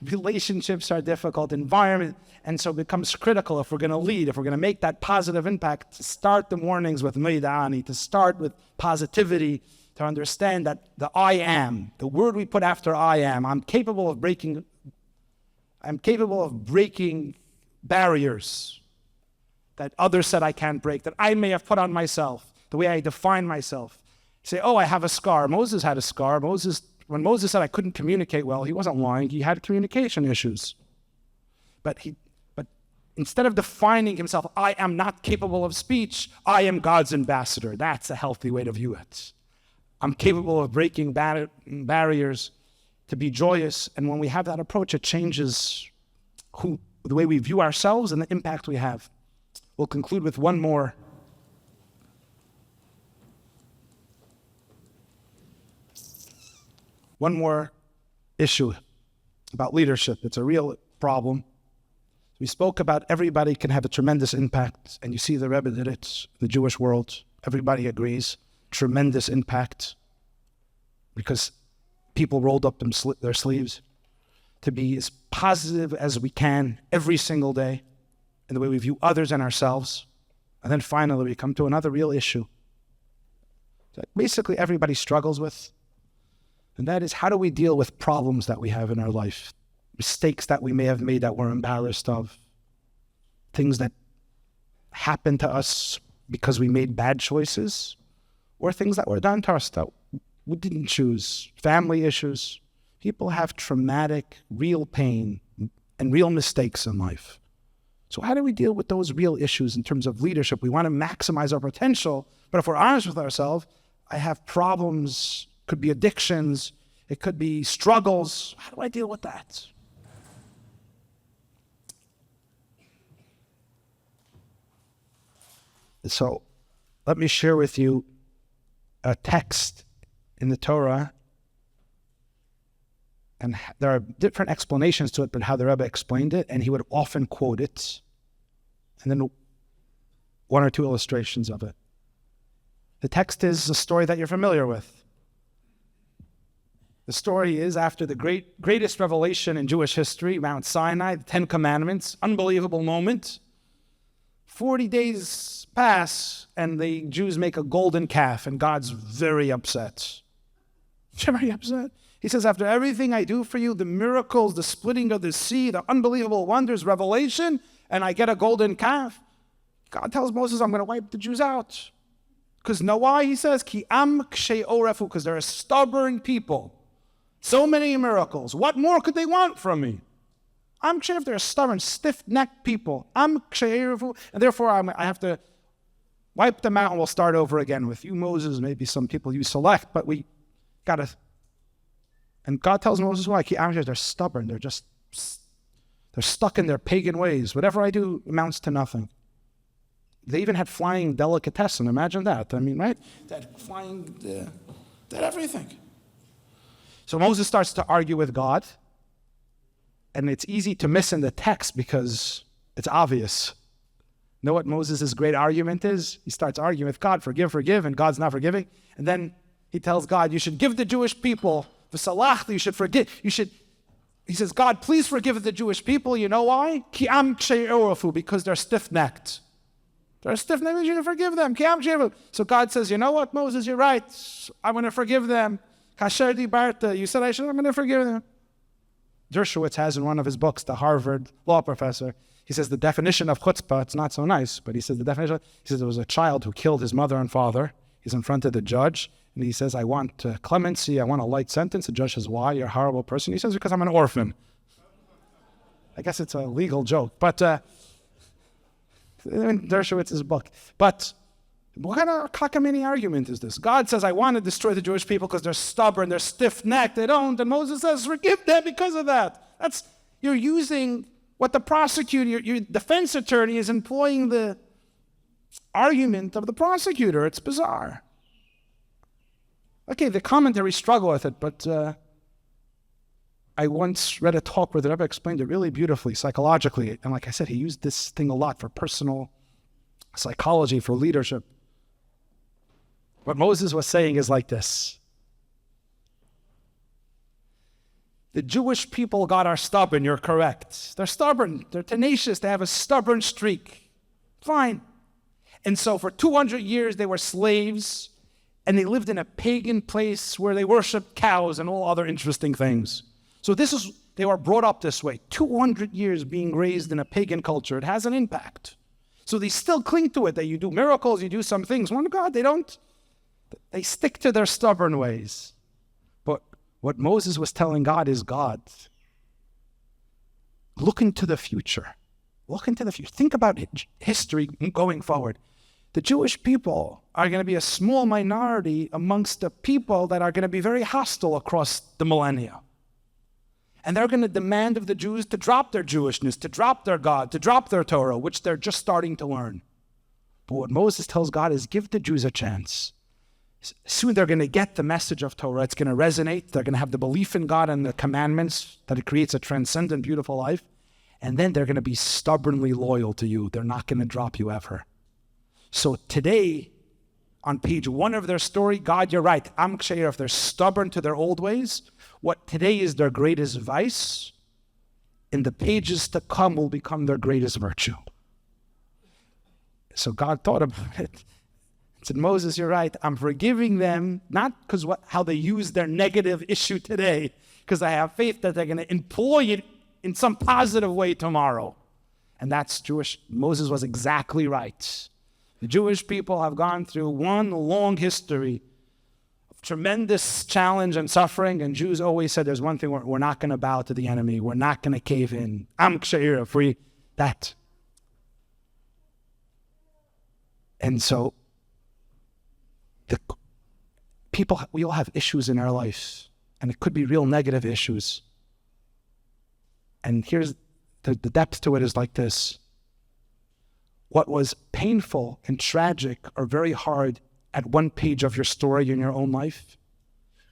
relationships are difficult, environment, and so it becomes critical if we're going to lead, if we're going to make that positive impact, to start the mornings with Meida'ani, to start with positivity, to understand that the I am, the word we put after I am, I'm capable of breaking I'm capable of breaking barriers that others said I can't break, that I may have put on myself, the way I define myself. Say, oh, I have a scar. Moses had a scar. When Moses said I couldn't communicate well, he wasn't lying. He had communication issues. But instead of defining himself, I am not capable of speech, I am God's ambassador. That's a healthy way to view it. I'm capable of breaking barriers to be joyous. And when we have that approach, it changes the way we view ourselves and the impact we have. We'll conclude with one more issue about leadership. It's a real problem. We spoke about everybody can have a tremendous impact, and you see the Rebbe did it, the Jewish world. Everybody agrees, tremendous impact, because people rolled up their sleeves to be as positive as we can every single day in the way we view others and ourselves. And then finally, we come to another real issue that basically everybody struggles with, and that is, how do we deal with problems that we have in our life? Mistakes that we may have made that we're embarrassed of, things that happened to us because we made bad choices, or things that were done to us that we didn't choose, family issues. People have traumatic, real pain and real mistakes in life. So how do we deal with those real issues in terms of leadership? We want to maximize our potential, but if we're honest with ourselves, I have problems, could be addictions, it could be struggles. How do I deal with that? So let me share with you a text in the Torah, and there are different explanations to it, but how the Rebbe explained it, and he would often quote it, and then one or two illustrations of it. The text is a story that you're familiar with. The story is after the greatest revelation in Jewish history, Mount Sinai, the Ten Commandments, unbelievable moment. 40 days pass, and the Jews make a golden calf, and God's very upset. Very upset. He says, after everything I do for you, the miracles, the splitting of the sea, the unbelievable wonders, revelation, and I get a golden calf, God tells Moses, I'm going to wipe the Jews out. Because know why? He says, Ki am kshei orefu, because they're a stubborn people. So many miracles. What more could they want from me? I'm kshei if they're stubborn, stiff-necked people. I'm kshei orefu, and therefore I have to wipe them out, and we'll start over again with you, Moses, maybe some people you select, but we got to. And God tells Moses why. They're stubborn. They're stuck in their pagan ways. Whatever I do amounts to nothing. They even had flying delicatessen. Imagine that. I mean, right? That flying, that everything. So Moses starts to argue with God. And it's easy to miss in the text because it's obvious. Know what Moses' great argument is? He starts arguing with God, forgive, and God's not forgiving. And then he tells God, you should give the Jewish people v'salach, you should forgive. He says, God, please forgive the Jewish people. You know why? Ki am kshei orefu, because they're stiff-necked. They're stiff-necked, you should forgive them. Ki am kshei orefu. So God says, you know what, Moses, you're right. I'm going to forgive them. Kasher dibarta, you said I should, I'm going to forgive them. Dershowitz has in one of his books, the Harvard law professor, he says the definition of chutzpah, it's not so nice, but he says the definition, he says there was a child who killed his mother and father. He's in front of the judge, and he says, I want clemency, I want a light sentence. The judge says, why? You're a horrible person. He says, because I'm an orphan. I guess it's a legal joke, but in Dershowitz's book. But what kind of cockamamie argument is this? God says, I want to destroy the Jewish people because they're stubborn, they're stiff-necked, they don't. And Moses says, forgive them because of that. You're using what the prosecutor, your defense attorney is employing the argument of the prosecutor. It's bizarre. Okay, the commentaries struggle with it, but I once read a talk where the Rebbe explained it really beautifully, psychologically. And like I said, he used this thing a lot for personal psychology, for leadership. What Moses was saying is like this. The Jewish people, God, are stubborn, you're correct. They're stubborn, they're tenacious, they have a stubborn streak. Fine. And so for 200 years they were slaves, and they lived in a pagan place where they worshiped cows and all other interesting things. So this is they were brought up this way. 200 years being raised in a pagan culture, it has an impact. So they still cling to it, that you do miracles, you do some things. One God, they don't. They stick to their stubborn ways. But what Moses was telling God is, God, look into the future. Look into the future. Think about history going forward. The Jewish people are going to be a small minority amongst the people that are going to be very hostile across the millennia. And they're going to demand of the Jews to drop their Jewishness, to drop their God, to drop their Torah, which they're just starting to learn. But what Moses tells God is, give the Jews a chance. Soon they're going to get the message of Torah. It's going to resonate. They're going to have the belief in God and the commandments, that it creates a transcendent, beautiful life. And then they're going to be stubbornly loyal to you. They're not going to drop you ever. So today, on page 1 of their story, God, you're right. Am Ksheir, if they're stubborn to their old ways, what today is their greatest vice, in the pages to come will become their greatest virtue. So God thought about it. He said, Moses, you're right. I'm forgiving them, not because how they use their negative issue today, because I have faith that they're going to employ it in some positive way tomorrow. And that's Jewish. Moses was exactly right. The Jewish people have gone through one long history of tremendous challenge and suffering, and Jews always said there's one thing, we're not going to bow to the enemy, we're not going to cave in. Am Ksheir, free, that. And so, the people, we all have issues in our lives, and it could be real negative issues. And here's the depth to it is like this. What was painful and tragic or very hard at one page of your story in your own life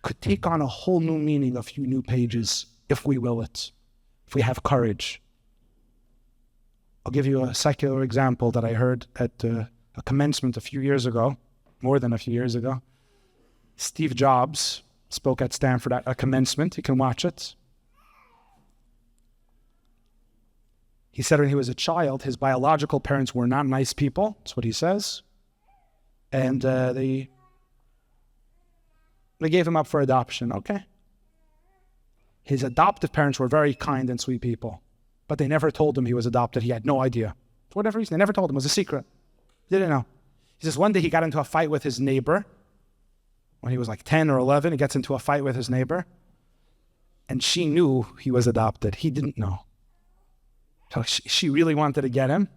could take on a whole new meaning, a few new pages, if we will it, if we have courage. I'll give you a secular example that I heard at a commencement a few years ago, more than a few years ago. Steve Jobs spoke at Stanford at a commencement. You can watch it. He said when he was a child, his biological parents were not nice people. That's what he says. And they gave him up for adoption. Okay. His adoptive parents were very kind and sweet people, but they never told him he was adopted. He had no idea. For whatever reason, they never told him. It was a secret. He didn't know. He says one day he got into a fight with his neighbor. When he was like 10 or 11, he gets into a fight with his neighbor. And she knew he was adopted. He didn't know. So she really wanted to get him.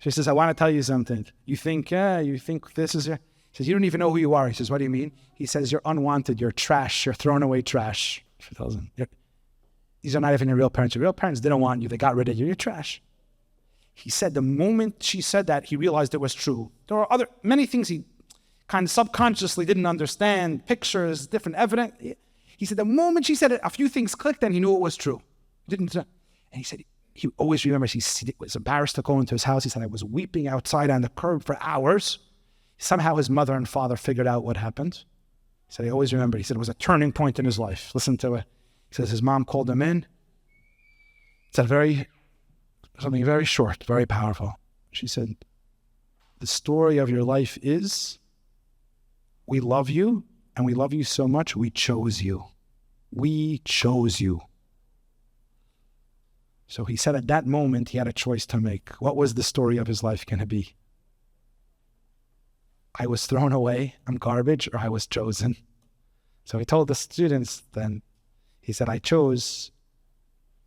She says, I want to tell you something. You think this is your... He says, you don't even know who you are. He says, what do you mean? He says, you're unwanted, you're trash, you're thrown away trash. She tells him, these are not even your real parents. Your real parents didn't want you. They got rid of you. You're trash. He said the moment she said that, he realized it was true. There were many things he kind of subconsciously didn't understand, pictures, different evidence. He said the moment she said it, a few things clicked and he knew it was true. And he said, he always remembers he was embarrassed to go into his house. He said, I was weeping outside on the curb for hours. Somehow his mother and father figured out what happened. He said, I always remember. He said it was a turning point in his life. Listen to it. He says his mom called him in. It said something very short, very powerful. She said, the story of your life is, we love you, and we love you so much, we chose you. We chose you. So he said at that moment, he had a choice to make. What was the story of his life going to be? I was thrown away, I'm garbage, or I was chosen. So he told the students then, he said, I chose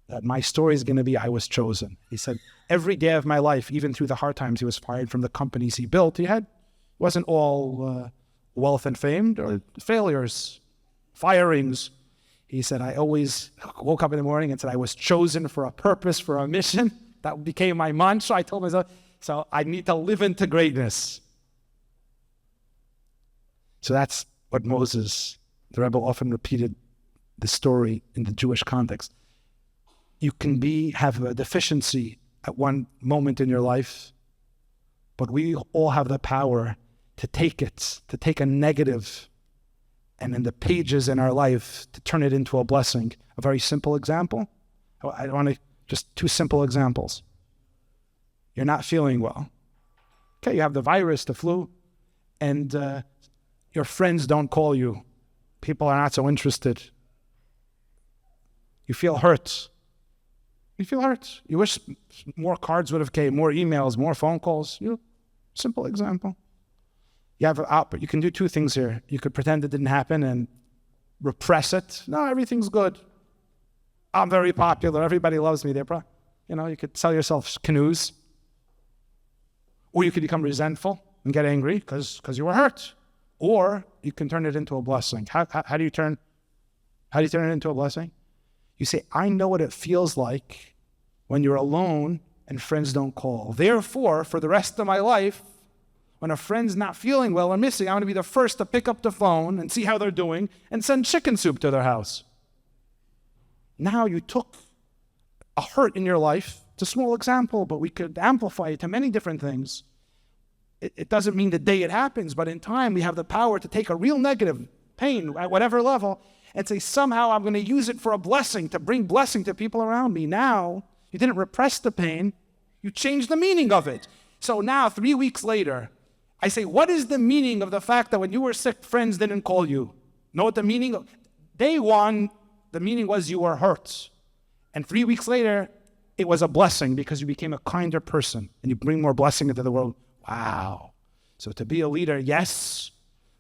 that my story is going to be I was chosen. He said, every day of my life, even through the hard times, he was fired from the companies he built. Wasn't all wealth and fame, or failures, firings. He said, I always woke up in the morning and said, I was chosen for a purpose, for a mission. That became my mantra. I told myself, so I need to live into greatness. So that's what Moses, the Rebbe often repeated the story in the Jewish context. You can have a deficiency at one moment in your life, but we all have the power to take a negative, and in the pages in our life, to turn it into a blessing. A very simple example. I want to, just 2 simple examples. You're not feeling well. Okay, you have the virus, the flu, and your friends don't call you. People are not so interested. You feel hurt. You feel hurt. You wish more cards would have came, more emails, more phone calls. Simple example. You have you can do two things here. You could pretend it didn't happen and repress it. No, everything's good. I'm very popular. Everybody loves me. You could sell yourself canoes. Or you could become resentful and get angry because you were hurt. Or you can turn it into a blessing. How do you turn it into a blessing? You say, I know what it feels like when you're alone and friends don't call. Therefore, for the rest of my life, when a friend's not feeling well or missing, I'm going to be the first to pick up the phone and see how they're doing and send chicken soup to their house. Now you took a hurt in your life. It's a small example, but we could amplify it to many different things. It doesn't mean the day it happens, but in time we have the power to take a real negative pain at whatever level and say, somehow I'm going to use it for a blessing, to bring blessing to people around me. Now, you didn't repress the pain, you changed the meaning of it. So now, 3 weeks later, I say, what is the meaning of the fact that when you were sick, friends didn't call you? Know what the meaning of? Day one, the meaning was you were hurt. And 3 weeks later, it was a blessing because you became a kinder person and you bring more blessing into the world. Wow. So to be a leader, yes,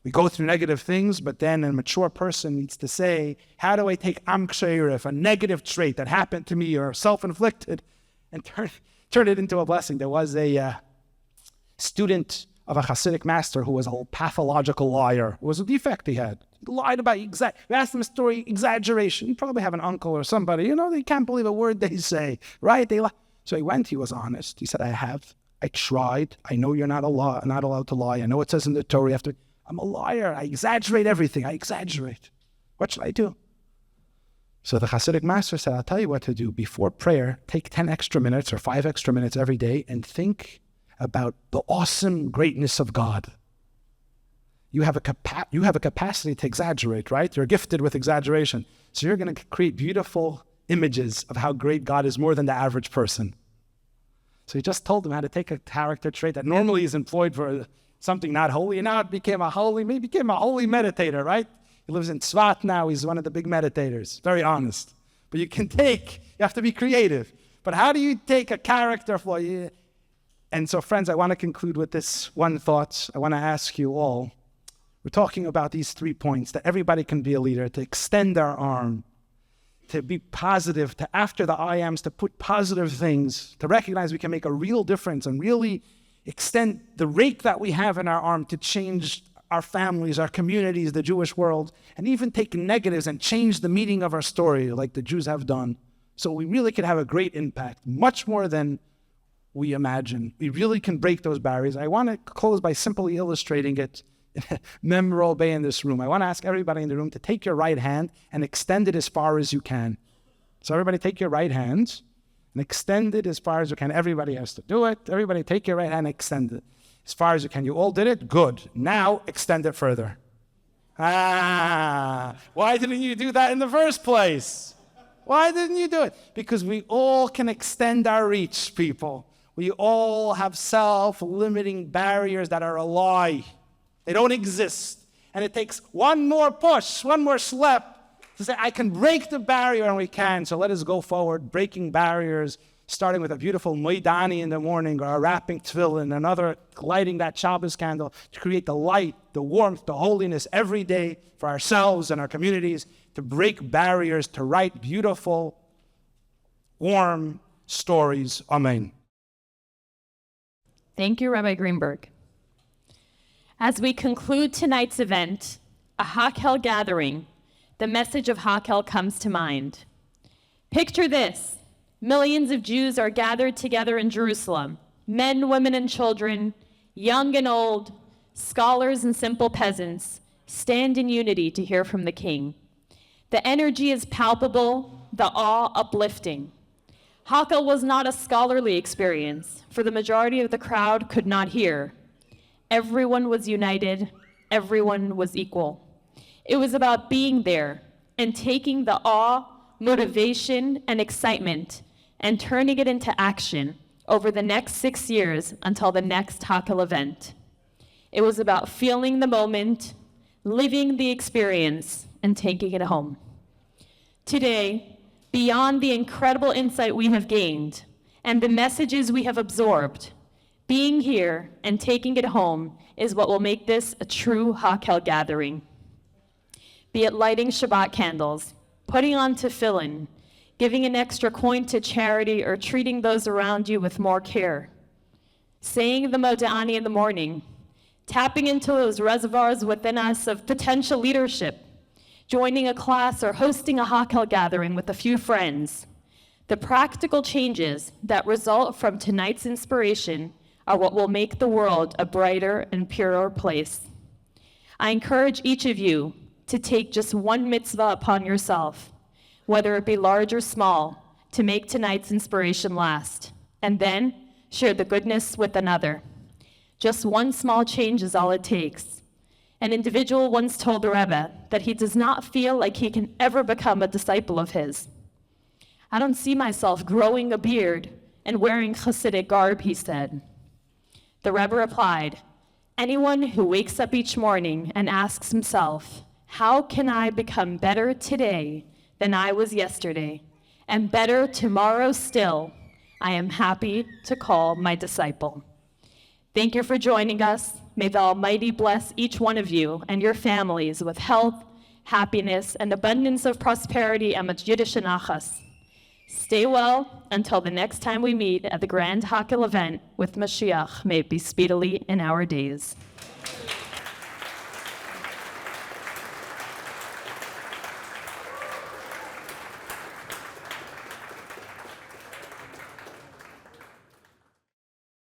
we go through negative things, but then a mature person needs to say, how do I take if a negative trait that happened to me or self-inflicted, and turn it into a blessing? There was a student of a Hasidic master who was a pathological liar. It was a defect he had. He lied about you asked him a story, exaggeration. You probably have an uncle or somebody, they can't believe a word they say, right? So he went, he was honest. He said, I tried. I know you're not allowed to lie. I know it says in the Torah, I'm a liar. I exaggerate everything. I exaggerate. What should I do? So the Hasidic master said, I'll tell you what to do. Before prayer, take 10 extra minutes or 5 extra minutes every day and think about the awesome greatness of God. You have a capacity to exaggerate, right? You're gifted with exaggeration. So you're going to create beautiful images of how great God is, more than the average person. So he just told him how to take a character trait that normally is employed for something not holy, and now it became a holy meditator, right? He lives in Tzvat now. He's one of the big meditators. Very honest. But you have to be creative. But how do you take a character flaw? And so, friends, I want to conclude with this one thought. I want to ask you all. We're talking about these 3 points, that everybody can be a leader, to extend our arm, to be positive, to after the I ams, to put positive things, to recognize we can make a real difference and really extend the rake that we have in our arm to change our families, our communities, the Jewish world, and even take negatives and change the meaning of our story like the Jews have done. So we really can have a great impact, much more than we imagine. We really can break those barriers. I want to close by simply illustrating it in a memorable way in this room. I want to ask everybody in the room to take your right hand and extend it as far as you can. So everybody take your right hand and extend it as far as you can. Everybody has to do it. Everybody take your right hand and extend it as far as you can. You all did it? Good. Now extend it further. Why didn't you do that in the first place? Why didn't you do it? Because we all can extend our reach, people. We all have self-limiting barriers that are a lie. They don't exist. And it takes one more push, one more slap to say, I can break the barrier, and we can. So let us go forward, breaking barriers, starting with a beautiful Moidani in the morning, or a wrapping tefillin, another lighting that Shabbos candle to create the light, the warmth, the holiness every day for ourselves and our communities, to break barriers, to write beautiful, warm stories. Amen. Thank you, Rabbi Greenberg. As we conclude tonight's event, a Hakhel gathering, the message of Hakhel comes to mind. Picture this. Millions of Jews are gathered together in Jerusalem. Men, women, and children, young and old, scholars and simple peasants, stand in unity to hear from the King. The energy is palpable, the awe uplifting. Hakhel was not a scholarly experience, for the majority of the crowd could not hear. Everyone was united, everyone was equal. It was about being there and taking the awe, motivation, and excitement and turning it into action over the next 6 years until the next Hakhel event. It was about feeling the moment, living the experience, and taking it home. Today, Beyond the incredible insight we have gained and the messages we have absorbed, being here and taking it home is what will make this a true Hakel gathering. Be it lighting Shabbat candles, putting on tefillin, giving an extra coin to charity, or treating those around you with more care. Saying the Moda'ani in the morning, tapping into those reservoirs within us of potential leadership, joining a class or hosting a Hakel gathering with a few friends. The practical changes that result from tonight's inspiration are what will make the world a brighter and purer place. I encourage each of you to take just one mitzvah upon yourself, whether it be large or small, to make tonight's inspiration last, and then share the goodness with another. Just one small change is all it takes. An individual once told the Rebbe that he does not feel like he can ever become a disciple of his. I don't see myself growing a beard and wearing Hasidic garb, he said. The Rebbe replied, anyone who wakes up each morning and asks himself, how can I become better today than I was yesterday, and better tomorrow still, I am happy to call my disciple. Thank you for joining us. May the Almighty bless each one of you and your families with health, happiness, and abundance of prosperity and much Yiddish and achas. Stay well until the next time we meet at the Grand Hakel event with Mashiach. May it be speedily in our days.